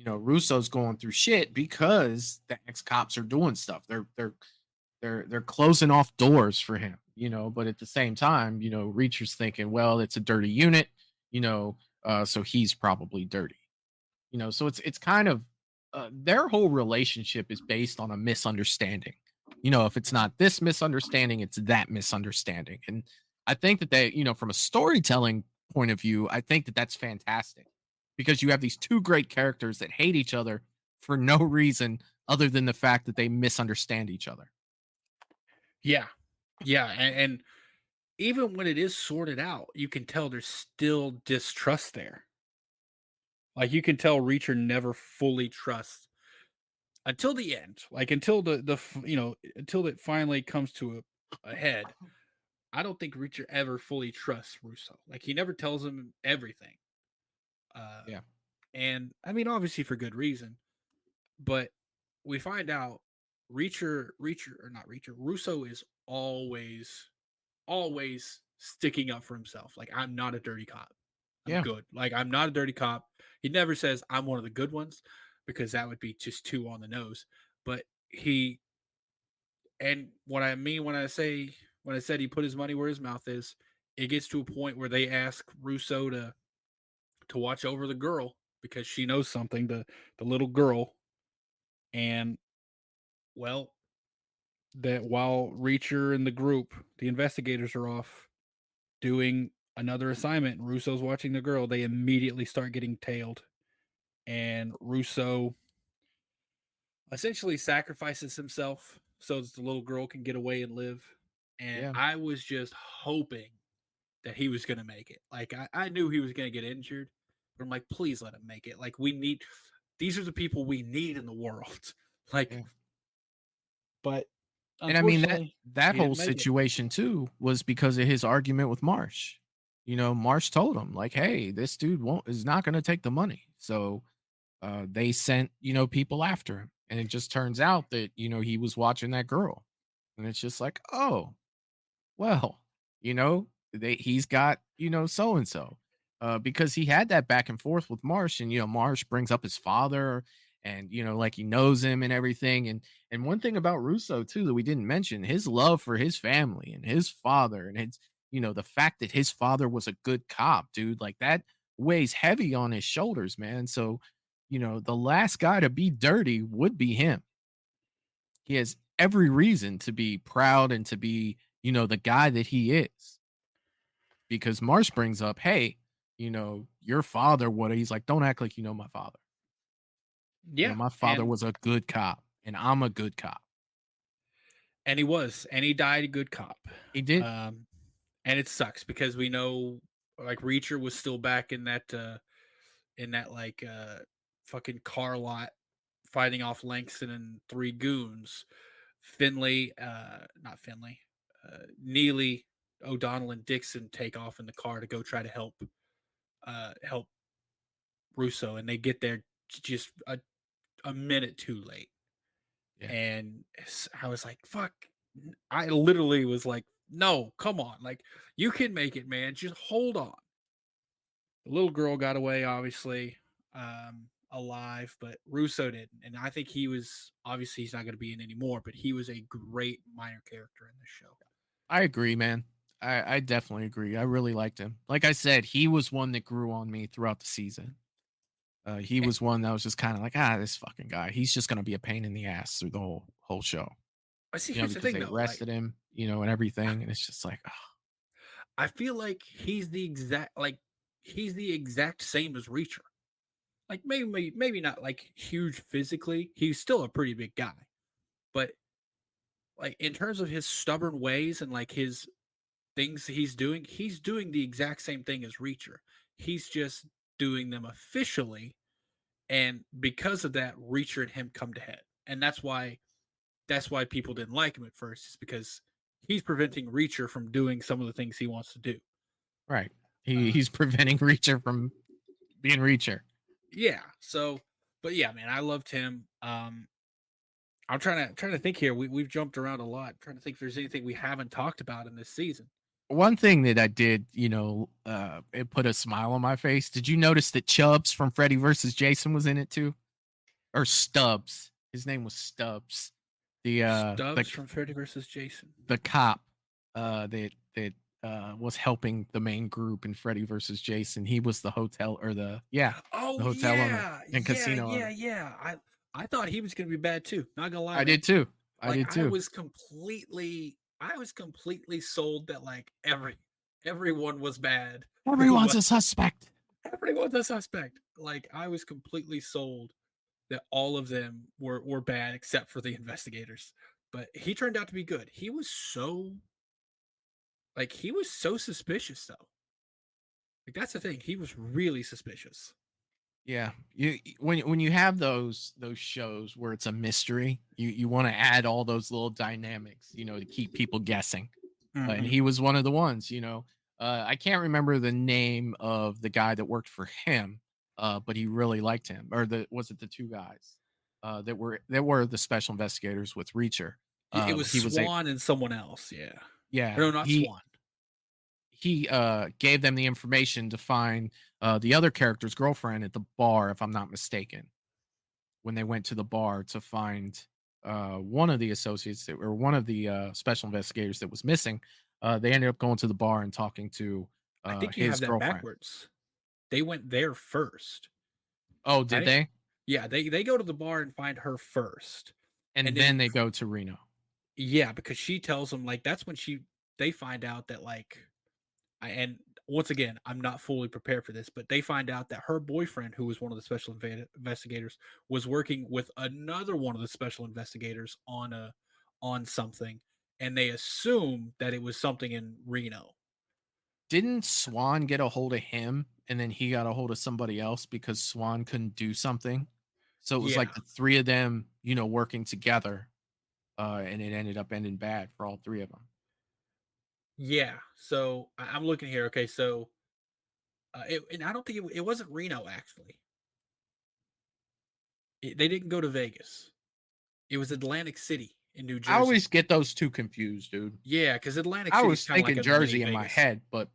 Russo's going through shit because the ex cops are doing stuff. They're closing off doors for him. But at the same time, Reacher's thinking, well, it's a dirty unit. So he's probably dirty. So it's kind of their whole relationship is based on a misunderstanding. If it's not this misunderstanding, it's that misunderstanding. And I think that from a storytelling point of view, I think that that's fantastic because you have these two great characters that hate each other for no reason other than the fact that they misunderstand each other. Yeah. Yeah. And even when it is sorted out, you can tell there's still distrust there. Like you can tell Reacher never fully trusts until the end, like until until it finally comes to a head. I don't think Reacher ever fully trusts Russo. Like he never tells him everything. Uh, Yeah. and I mean, obviously for good reason, but we find out Reacher or not Reacher, Russo is always sticking up for himself. Like I'm not a dirty cop. I'm Yeah. good. Like I'm not a dirty cop. He never says I'm one of the good ones because that would be just too on the nose. But he and what I mean when I said he put his money where his mouth is, it gets to a point where they ask Russo to watch over the girl because she knows something, the little girl. And well, that while Reacher and the group, the investigators are off doing another assignment and Russo's watching the girl, they immediately start getting tailed. And Russo essentially sacrifices himself so that the little girl can get away and live. And Yeah. I was just hoping that he was going to make it. Like, I knew he was going to get injured, but I'm like, please let him make it. Like, these are the people we need in the world. Like, Yeah. but And I mean that unfortunately, that he whole didn't make it. situation too was because of his argument with Marsh. Marsh told him like, "Hey, this dude won't is not going to take the money." So they sent people after him, and it just turns out that he was watching that girl, and it's just like, oh, well, he's got, so and so. Because he had that back and forth with Marsh, and Marsh brings up his father, and like he knows him and everything. And one thing about Russo too that we didn't mention, his love for his family and his father, and his, the fact that his father was a good cop, dude, like that weighs heavy on his shoulders, man. So, the last guy to be dirty would be him. He has every reason to be proud and to be, the guy that he is. Because Marsh brings up, hey, your father, what he's like, don't act like you know my father. Yeah. My father And was a good cop and I'm a good cop. and he died a good cop. He did. Um, and it sucks because we know like Reacher was still back in that fucking car lot fighting off Langston and three goons. Finley, not Finley, Neely, O'Donnell, and Dixon take off in the car to go try to help Russo, and they get there just a minute too late. Yeah. And I was like, "Fuck!" I literally was like, "No, come on! Like you can make it, man. Just hold on." The little girl got away, obviously, alive, but Russo didn't. And I think he was obviously he's not going to be in anymore, but he was a great minor character in this show. I agree, man. I definitely agree. I really liked him. Like I said, he was one that grew on me throughout the season. He And was one that was just kind of like, this fucking guy. He's just gonna be a pain in the ass through the whole show. I see. You know, Here's the because thing, they though. Like, arrested him, and everything, and it's just like, I feel like he's the exact same as Reacher. Like maybe not like huge physically. He's still a pretty big guy, but like in terms of his stubborn ways and like his things he's doing the exact same thing as Reacher. He's just doing them officially, and because of that, Reacher and him come to head, and that's why people didn't like him at first, is because he's preventing Reacher from doing some of the things he wants to do. right. Uh, He's preventing Reacher from being Reacher. yeah. So, but yeah, man, I loved him. I'm trying to think here. We've jumped around a lot. Trying to think if there's anything we haven't talked about in this season. One thing that I did, it put a smile on my face. Did you notice that Chubbs from Freddy versus Jason was in it too? Or Stubbs. His name was Stubbs. The uh the Stubbs from Freddy versus Jason. the cop that was helping the main group in Freddy versus Jason. He was the hotel or the Oh hotel owner yeah, and yeah, casino yeah, owner. yeah. I thought he was gonna be bad too. Not gonna lie, I man. did too. I Like did too. I was completely sold that like everyone was bad. Who Everyone's was a suspect. everyone's a suspect. Like I was completely sold that all of them were bad except for the investigators. But he turned out to be good. He was so suspicious though. Like that's the thing. He was really suspicious. Yeah, when you have those shows where it's a mystery, you want to add all those little dynamics, to keep people guessing. And Mm-hmm. he was one of the ones. I can't remember the name of the guy that worked for him, but he really liked him. Or was it the two guys that were the special investigators with Reacher? It was He was a Swan and someone else. Yeah. Or Yeah, no, not he Swan. he gave them the information to find the other character's girlfriend at the bar, if I'm not mistaken, when they went to the bar to find one of the associates or one of the special investigators that was missing. They ended up going to the bar and talking to I think you his have that girlfriend. backwards. They went there first. Oh, I did think they? yeah, they go to the bar and find her first. And And then then they go to Reno. yeah, because she tells them like that's when they find out that like and once again, I'm not fully prepared for this, but they find out that her boyfriend, who was one of the special investigators, was working with another one of the special investigators on something, and they assume that it was something in Reno. Didn't Swan get a hold of him and then he got a hold of somebody else because Swan couldn't do something? So it was Yeah, like the three of them, working together, and it ended up ending bad for all three of them. yeah. So I'm looking here. Okay, so and I don't think it wasn't Reno actually. They didn't go to Vegas. It was Atlantic City in New I Jersey. always get those two confused, dude. Yeah, because Atlantic I City is was kind of like thinking a mini Jersey in my Vegas. head, but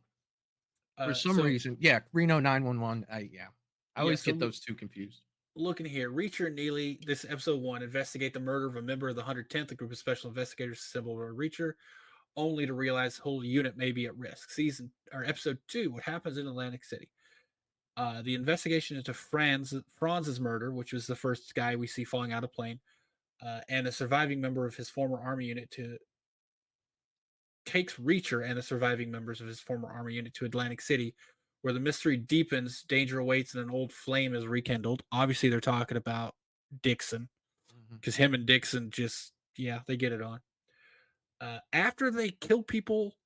for some So reason, yeah, Reno 911. Yeah, I yeah, always so get those two confused. looking here, Reacher and Neely, this episode 1, investigate the murder of a member of the 110th, a group of special investigators assembled around Reacher, only to realize the whole unit may be at risk. Season or episode 2, what happens in Atlantic City? The investigation into Franz's murder, which was the first guy we see falling out of plane, and a surviving member of his former army unit to takes Reacher and the surviving members of his former army unit to Atlantic City, where the mystery deepens, danger awaits, and an old flame is rekindled. Obviously, they're talking about Dixon, Mhm. because him and Dixon just, yeah, they get it on. After they kill people,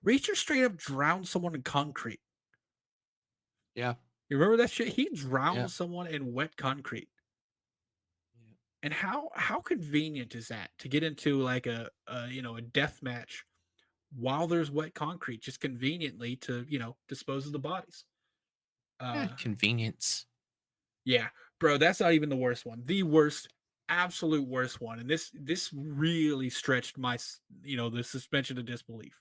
Reacher straight up drowned someone in concrete. Yeah, You remember that shit? He yeah, drowned someone in wet concrete. yeah. And how convenient is that to get into like a death match while there's wet concrete, just conveniently to dispose of the bodies. Yeah, Uh, convenience. yeah, bro, that's not even the worst one. The worst, absolute worst one, and this really stretched the suspension of disbelief.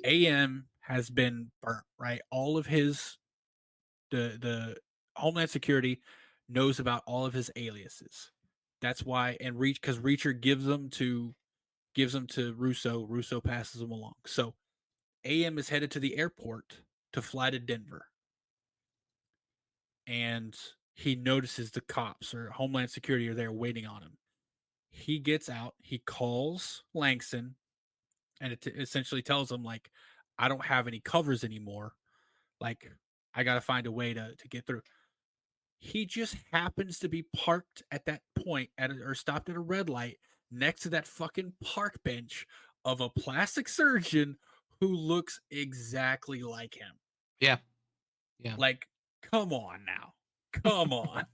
AM has been burnt, right? All of his the Homeland Security knows about all of his aliases. That's why, and Reach, because Reacher gives them to Russo. Russo passes them along. So AM is headed to the airport to fly to Denver, and he notices the cops or Homeland Security are there waiting on him. He gets out. He calls Langston, and it essentially tells him like, "I don't have any covers anymore. Like, I got to find a way to get through." He just happens to be parked at that point or stopped at a red light next to that fucking park bench of a plastic surgeon who looks exactly like him. Yeah. Yeah. Like, come on now. Come on.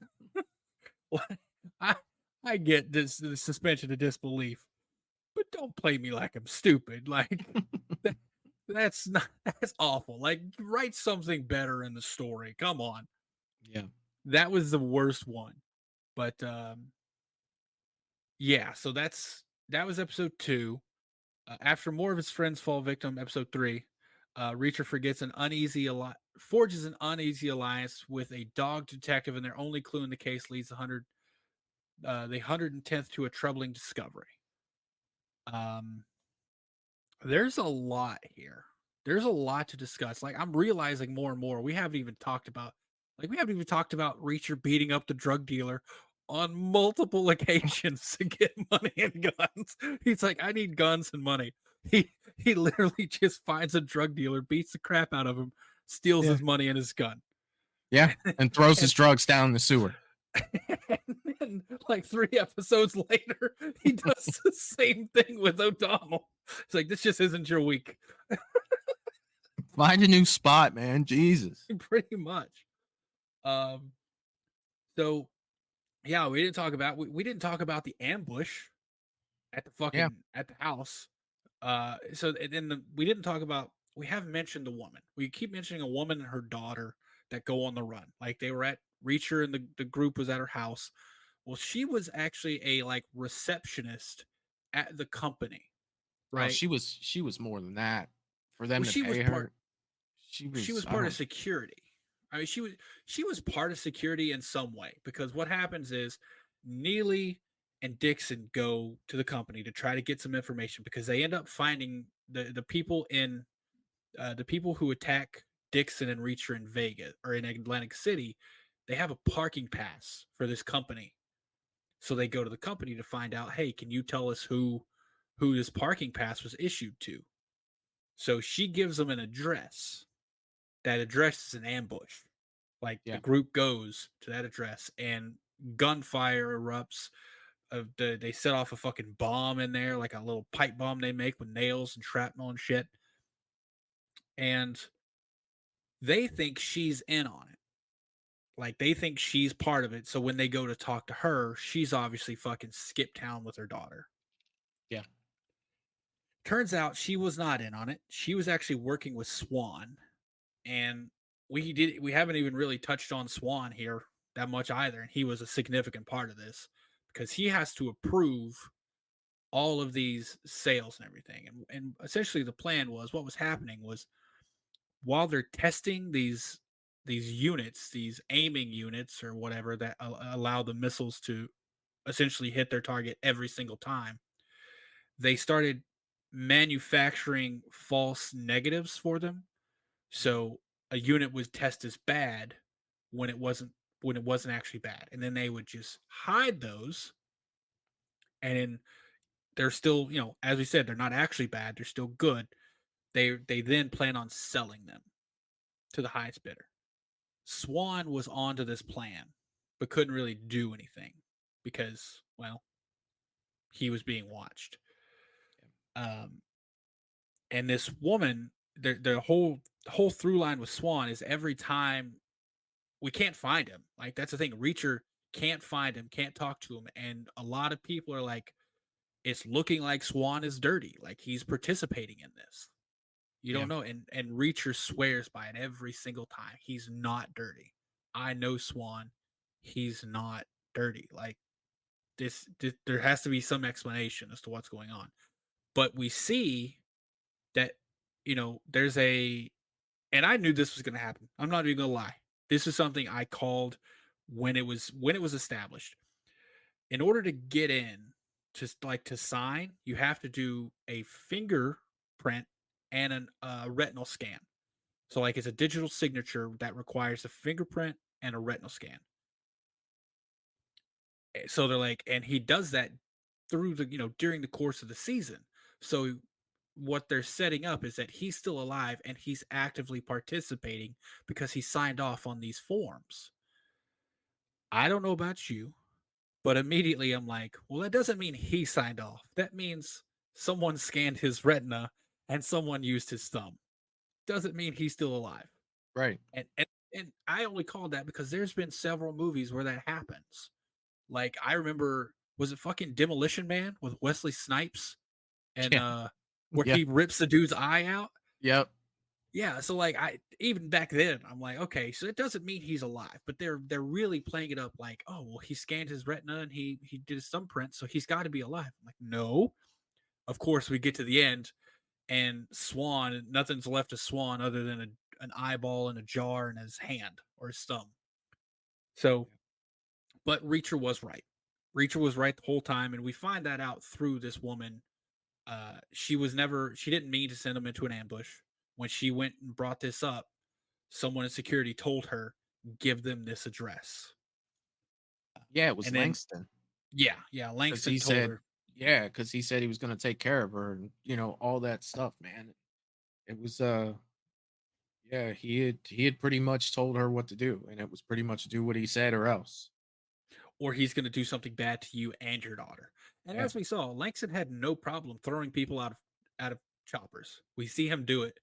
I I get this suspension of disbelief, but don't play me like I'm stupid. Like that, that's awful. Like write something better in the story. Come on. Yeah. That was the worst one. But yeah, so that was episode 2. After more of his friends fall victim, episode 3, Reacher forges an uneasy alliance with a dog detective, and their only clue in the case leads the 110th to a troubling discovery. Um, there's a lot here. There's a lot to discuss. Like I'm realizing more and more we haven't even talked about Reacher beating up the drug dealer on multiple occasions to get money and guns. He's like, I need guns and money. He literally just finds a drug dealer, beats the crap out of him, steals Yeah. his money and his gun. Yeah. And throws And his drugs down the sewer. and then, like 3 episodes later, he does the same thing with O'Donnell. It's like this just isn't your week, Find a new spot, man. Jesus. pretty much. Um, so yeah, we didn't talk about the ambush at the Yeah. fucking at the house. So then we didn't talk about. We haven't mentioned the woman. We keep mentioning a woman and her daughter that go on the run. Like they were at Reacher and the group was at her house. Well, she was actually a like receptionist at the company, Oh, right? she was more than that. For them Well, to pay her, she was I part of don't security. I mean, she was part of security in some way because what happens is Neely and Dixon go to the company to try to get some information because they end up finding the people in the people who attack Dixon and Reacher in Vegas or in Atlantic City. They have a parking pass for this company, so they go to the company to find out. Hey, can you tell us who this parking pass was issued to? So she gives them an address. That address is an ambush. Like the yeah. group goes to that address and gunfire erupts. They set off a fucking bomb in there, like a little pipe bomb they make with nails and shrapnel and shit. And they think she's in on it. Like they think she's part of it. So when they go to talk to her, she's obviously fucking skipped town with her daughter. Yeah. Turns out she was not in on it. She was actually working with Swan, and we haven't even really touched on Swan here that much either, and he was a significant part of this because he has to approve all of these sales and everything. And essentially the plan was what was happening was while they're testing these units, these aiming units or whatever that allow the missiles to essentially hit their target every single time, they started manufacturing false negatives for them. So a unit would test as bad when it wasn't actually bad, and then they would just hide those, and then they're still, as we said, they're not actually bad, they're still good. They then plan on selling them to the highest bidder. Swan was onto this plan, but couldn't really do anything because, well, he was being watched. Um, and this woman, the whole through line with Swan is every time we can't find him. Like that's the thing. Reacher can't find him, can't talk to him, and a lot of people are like, it's looking like Swan is dirty, like he's participating in this. You Yeah. don't know, and Reacher swears by it every single time. He's not dirty. I know Swan. He's not dirty. Like this there has to be some explanation as to what's going on. But we see that there's a and I knew this was going to happen. I'm not even going to lie. This is something I called when it was established. In order to get in, to sign, you have to do a fingerprint and a retinal scan. So like it's a digital signature that requires a fingerprint and a retinal scan. So they're like, and he does that through during the course of the season. So what they're setting up is that he's still alive and he's actively participating because he signed off on these forms. I don't know about you, but immediately I'm like, well, that doesn't mean he signed off. That means someone scanned his retina and someone used his thumb. Doesn't mean he's still alive. Right. And I only called that because there's been several movies where that happens. Like I remember, was it fucking Demolition Man with Wesley Snipes and Yeah. where Yeah. he rips the dude's eye out? Yep. Yeah, so like I even back then I'm like, okay, so it doesn't mean he's alive, but they're really playing it up like, oh well, he scanned his retina and he did his thumbprint, so he's got to be alive. I'm like, no. Of course, we get to the end and Swan, nothing's left of Swan other than an eyeball in a jar in his hand or his thumb. So, but Reacher was right. Reacher was right the whole time, and we find that out through this woman. She didn't mean to send him into an ambush. When she went and brought this up, someone in security told her, give them this address. Yeah, it was And then, Langston. yeah, Because Langston he told said, her. yeah, because he said he was gonna take care of her and all that stuff, man. It was yeah, he had pretty much told her what to do, and it was pretty much do what he said or else. Or he's going to do something bad to you and your daughter. And Yeah, as we saw, Langston had no problem throwing people out of choppers. We see him do it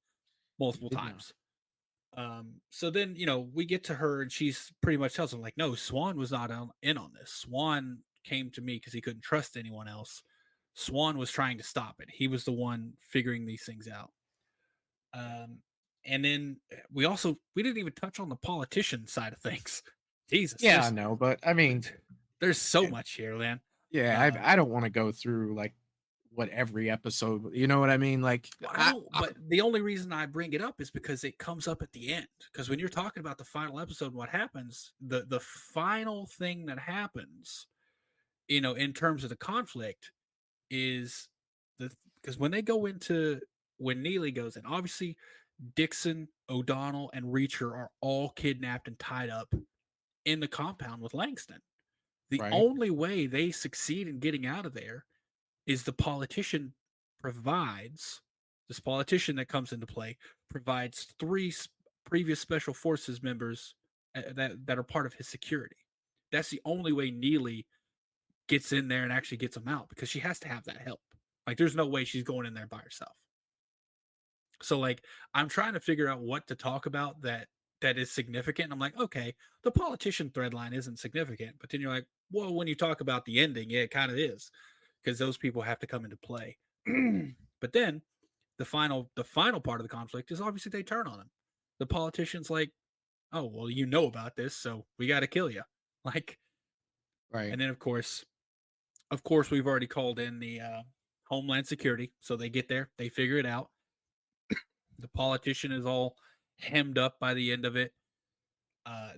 he multiple did not. times. So then we get to her and she's pretty much tells him like, no, Swan was not in on this. Swan came to me because he couldn't trust anyone else. Swan was trying to stop it. He was the one figuring these things out. Um, and then we didn't even touch on the politician side of things. Jesus, Yeah, I know, but I mean, there's so eh, much here, man. yeah, Um, I don't want to go through like what every episode, you know what I mean? Like, well, I don't. But the only reason I bring it up is because it comes up at the end. Because when you're talking about the final episode, what happens? The final thing that happens, in terms of the conflict, is the because when they go into when Neely goes in, obviously Dixon, O'Donnell, and Reacher are all kidnapped and tied up in the compound with Langston. The right, only way they succeed in getting out of there is the politician provides this politician that comes into play provides three previous special forces members that are part of his security. That's the only way Neely gets in there and actually gets them out because she has to have that help. Like there's no way she's going in there by herself. So like I'm trying to figure out what to talk about that is significant. I'm like, okay, the politician thread line isn't significant, but then you're like, well, when you talk about the ending, yeah, it kind of is because those people have to come into play. But then the final part of the conflict is obviously they turn on him. The politician's like, oh well, you know about this, so we got to kill you. Like, right. and then of course, we've already called in the Homeland Security, so they get there, they figure it out. The politician is all hemmed up by the end of it.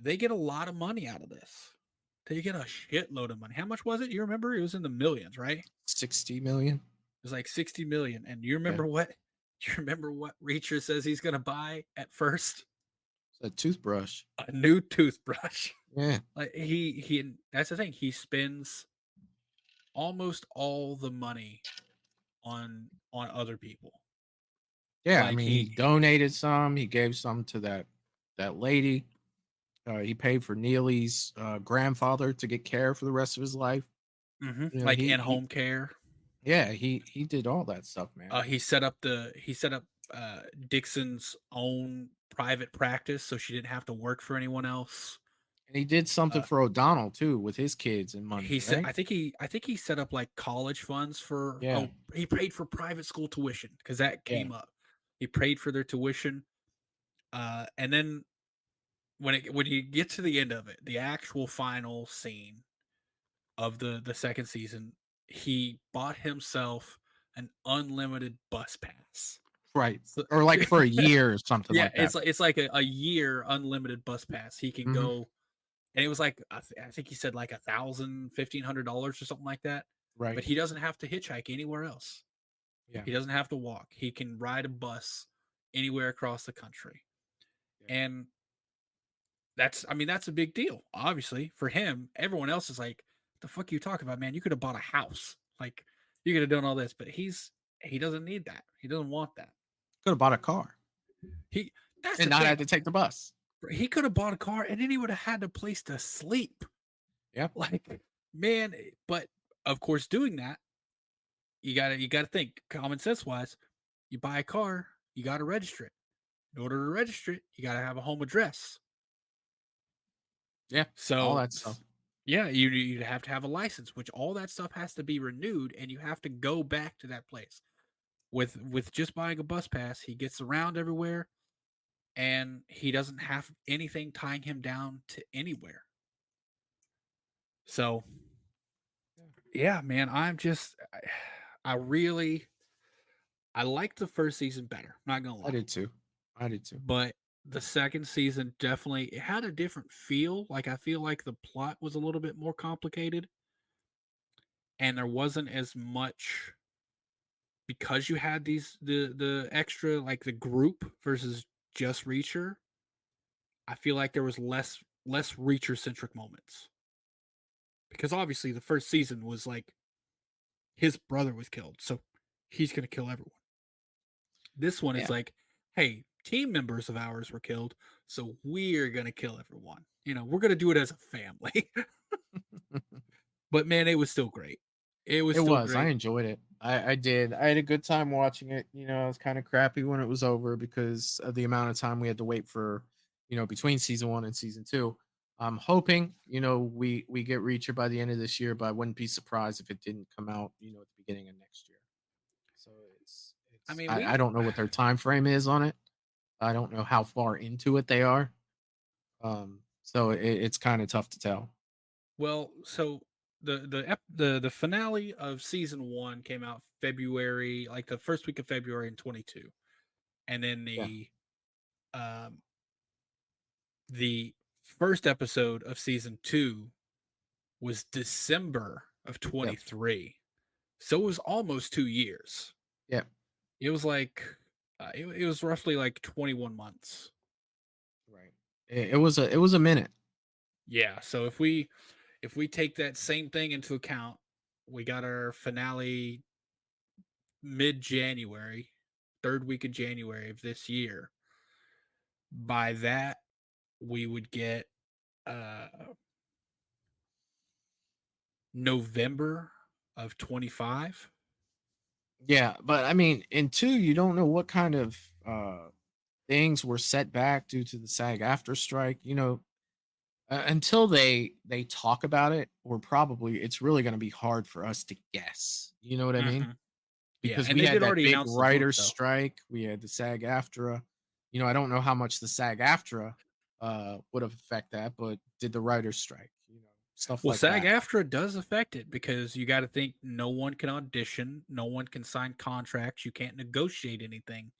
They get a lot of money out of this. They get a shitload of money. How much was it? You remember? It was in the millions, right? It 60 million. was like 60 million. And you Yeah, remember what? You remember what Reacher says he's going to buy at first? it's a toothbrush. A new toothbrush. Yeah, Like he. That's the thing. He spends almost all the money on other people. yeah. I Like mean, he he. donated some. He gave some to that lady. He paid for Neely's grandfather to get care for the rest of his life. Like He in home care. yeah, he did all that stuff, man. He set up Dixon's own private practice so she didn't have to work for anyone else. And he did something Uh, for O'Donnell too with his kids and money, he said right? I think he set up like college funds for Yeah, he paid for private school tuition because that yeah. came up. He paid for their tuition. And then when you get to the end of it, the actual final scene of the second season, he bought himself an unlimited bus pass. Right. So, Or like for a year or something yeah, like that. it's like a year unlimited bus pass. He can Mhm. go, and it was like I think he said like $1,000, $1,500 or something like that. Right. But he doesn't have to hitchhike anywhere else. Yeah. He doesn't have to walk. He can ride a bus anywhere across the country. Yeah. And that's, I mean, that's a big deal. Obviously, for him, everyone else is like, "The fuck you talking about, man? You could have bought a house. Like, you could have done all this." But he doesn't need that. He doesn't want that. Could have bought a car He That's and the not thing. had to take the bus. He could have bought a car and then he would have had a place to sleep. Yeah. Like, man, but of course, doing that, you gotta think common sense wise. You buy a car, you gotta register it. In order to register it, you gotta have a home address. Yeah. All So that stuff. yeah, you'd have to have a license, which all that stuff has to be renewed, and you have to go back to that place. With just buying a bus pass, he gets around everywhere, and he doesn't have anything tying him down to anywhere. So yeah, man, I really I liked the first season better. Not gonna I lie, did too. I did too. but the second season definitely it had a different feel. Like I feel like the plot was a little bit more complicated, and there wasn't as much because you had the extra like the group versus just Reacher. I feel like there was less Reacher centric moments because obviously the first season was like his brother was killed, so he's gonna kill everyone. This one is Yeah. like, hey, team members of ours were killed, so we're gonna kill everyone. We're gonna do it as a family. But man, it was still great. It was It still was. I great. enjoyed it. I did. I had a good time watching it. I was kind of crappy when it was over because of the amount of time we had to wait for, between season one and season two. I'm hoping, we get Reacher by the end of this year, but I wouldn't be surprised if it didn't come out, at the beginning of next year. So I it's mean, I we don't know what their time frame is on it. I don't know how far into it they are. So it's kind of tough to tell. well, so the finale of season 1 came out February, like the first week of February in 22. And then Yeah. um the first episode of season 2 was December of Yeah. 23. So it was almost 2 years. Yeah. It was like it was roughly like 21 months. Right. It was a minute. Yeah, so if we take that same thing into account, we got our finale mid-January, third week of January of this year. By that, we would get uh November of 25. Yeah, but I mean, in two, you don't know what kind of things were set back due to the SAG after strike. Until they talk about it, or probably it's really going to be hard for us to guess. You know what I mean? Mhm. Yeah, Because and we they had did that already big announce the book writer's though. strike, we had the SAG aftra. I don't know how much the SAG aftra would have affect that, but did the writer's strike? Stuff Well, like that. SAG-AFTRA does affect it because you got to think no one can audition, no one can sign contracts, you can't negotiate anything.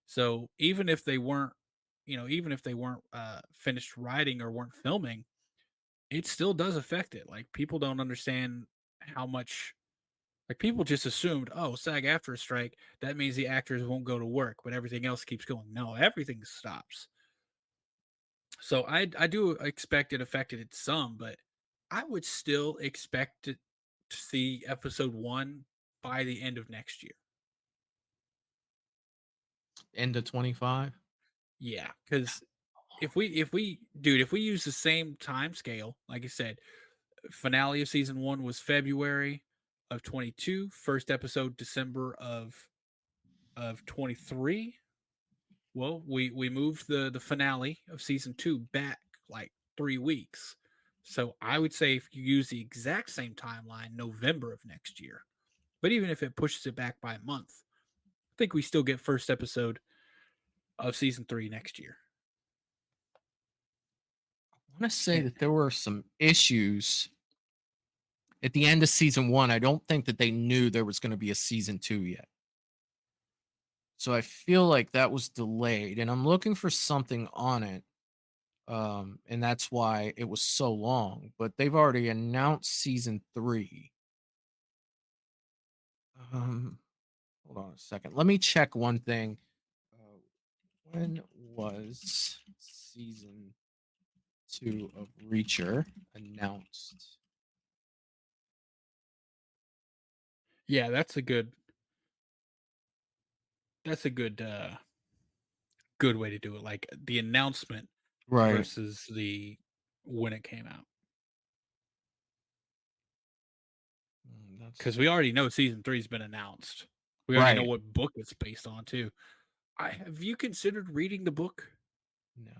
So even if they weren't finished writing or weren't filming, it still does affect it. Like people don't understand how much. Like people just assumed, oh, SAG after a strike, that means the actors won't go to work, but everything else keeps going. No, everything stops. So I do expect it affected it some, but I would still expect it to see episode 1 by the end of next year. End of 25. Yeah, because if we use the same time scale, like I said, finale of season 1 was February of 22, first episode December of 23. Well, we moved the finale of season 2 back like 3 weeks. So I would say if you use the exact same timeline, November of next year. But even if it pushes it back by a month, I think we still get first episode of season 3 next year. I want to say And that there were some issues at the end of season one. I don't think that they knew there was going to be a season two yet. So I feel like that was delayed, and I'm looking for something on it. And that's why it was so long. But they've already announced season 3. Um, Hold on a second. Let me check one thing. Uh, when was season 2 of Reacher announced? Yeah, that's a good way to do it. Like the announcement Right. versus the when it came out. Because That's we already know season three's been announced. We already know right. what book it's based on too. Have you considered reading the book? No.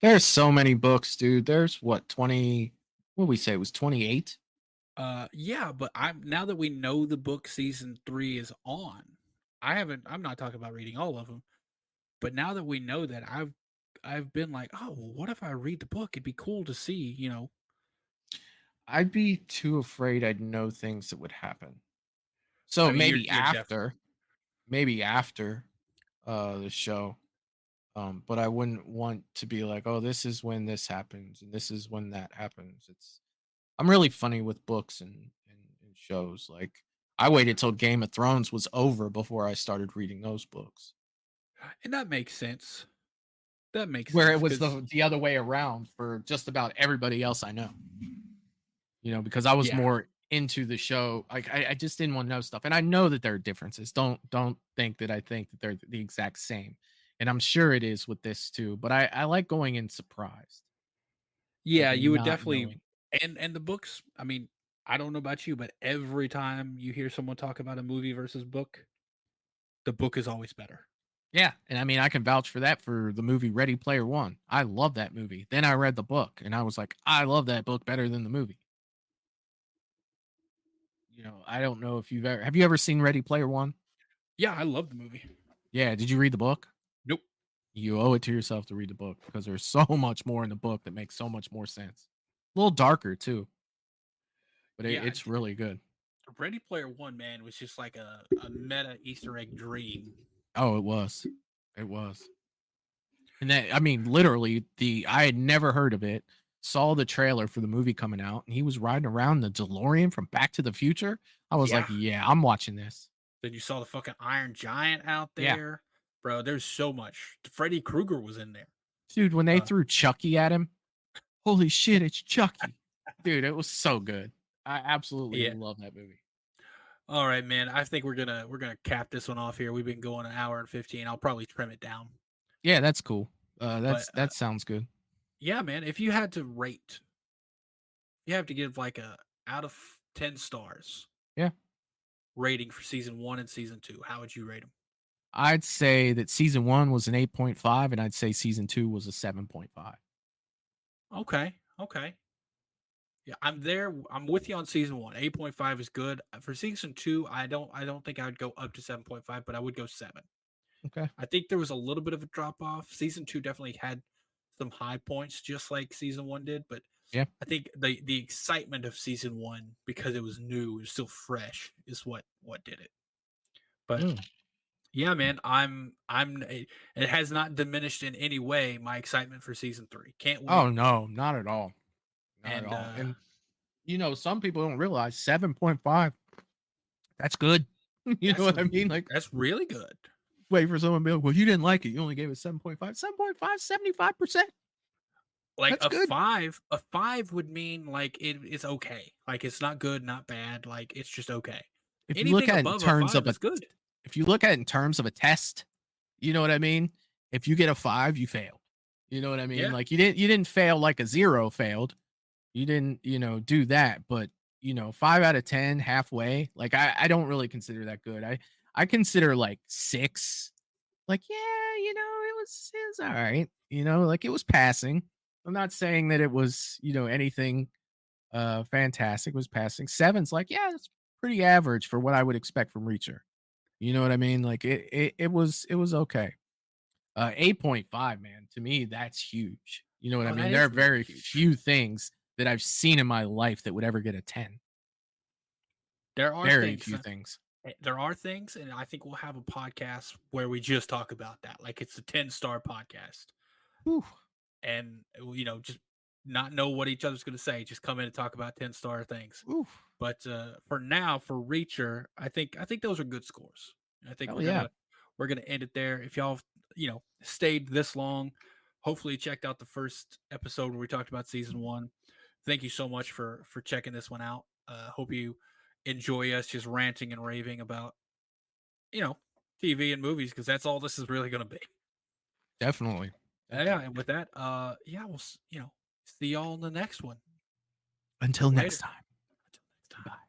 There's so many books, dude. There's what, 20, what did we say? It was 28? Yeah, but I'm now that we know the book season three is on, I'm not talking about reading all of them, but now that we know that I've been like, oh, well, what if I read the book? It'd be cool to see, you know. I'd be too afraid I'd know things that would happen. So I mean, you're definitely maybe after the show. But I wouldn't want to be like, oh, this is when this happens and this is when that happens. I'm really funny with books and shows. Like I waited till Game of Thrones was over before I started reading those books. and that makes sense. That makes Where it sense was because the other way around for just about everybody else I know. Because I was yeah, more into the show. Like I just didn't want to know stuff. And I know that there are differences. Don't think that I think that they're the exact same. And I'm sure it is with this too. But I like going in surprised, like yeah, you would not definitely knowing. and the books. I mean, I don't know about you, but every time you hear someone talk about a movie versus book, the book is always better. Yeah. And I mean, I can vouch for that for the movie Ready Player One. I love that movie. Then I read the book and I was like, I love that book better than the movie. I don't know if have you ever seen Ready Player One? Yeah, I love the movie. Yeah. Did you read the book? Nope. You owe it to yourself to read the book because there's so much more in the book that makes so much more sense. A little darker too, but Yeah, it's really good. Ready Player One, man, was just like a meta Easter egg dream. Oh, it was. It was. And that, I mean, literally, I had never heard of it. Saw the trailer for the movie coming out, and he was riding around the DeLorean from Back to the Future. I was like, Yeah. yeah, I'm watching this. Then you saw the fucking Iron Giant out Yeah. there, bro. There's so much. Freddy Krueger was in there. Dude, when they Uh, threw Chucky at him, holy shit, it's Chucky. Dude, it was so good. I absolutely yeah. love that movie. All right, man. I think we're gonna cap this one off here. We've been going an hour and 15. I'll probably trim it down. Yeah, that's cool. But That sounds good. yeah, man. If you had to rate, you have to give like a out of 10 stars Yeah. rating for season one and season two. How would you rate them? I'd say that season 1 was an 8.5 and I'd say season 2 was a 7.5. Okay. Okay. Yeah, I'm there. I'm with you on season one. 8.5 is good. For season two, I don't think I would go up to 7.5, but I would go 7. Okay. I think there was a little bit of a drop off. Season two definitely had some high points, just like season one did. But Yeah. I think the excitement of season one, because it was new, it was still fresh, is what did it. But Mm. yeah, man, it has not diminished in any way my excitement for season three. Can't Oh wait. no, not at all. Not at And all. And some people don't realize 7.5, that's good. You know that's what I mean? Like, that's really good. wait for someone to be like, well, you didn't like it. You only gave it 7.5. 7.5, 75%. Like That's good. a 5 would mean like it's okay. Like it's not good, not bad. Like it's just okay. If you look Anything at it in above a terms 5 of is good. if you look at it in terms of a test, you know what I mean? If you get a 5, you failed. You know what I mean? Yeah. Like you didn't fail like a 0 failed. You didn't, do that, but 5 out of 10 halfway. Like I don't really consider that good. I consider like 6. Like, yeah, it was all right. Like it was passing. I'm not saying that it was, anything fantastic. It was passing. 7's like, yeah, it's pretty average for what I would expect from Reacher. You know what I mean? Like it was okay. 8.5, man. To me, that's huge. You know what I Oh, mean? that There are is really very huge. few things that I've seen in my life that would ever get a 10. There are Very things few that things. There are things, and I think we'll have a podcast where we just talk about that. Like it's a 10-star podcast. Whew. And just not know what each other's going to say, just come in and talk about 10-star things. Oof. But for now, for Reacher, I think those are good scores. I think Hell yeah. we're gonna end it there. If y'all stayed this long, hopefully you checked out the first episode where we talked about season 1. Thank you so much for checking this one out. Hope you enjoy us just ranting and raving about TV and movies, because that's all this is really going to be. Definitely. Yeah, and with that, yeah, we'll see y'all in the next one. Until Later. next time. Until next time. Bye.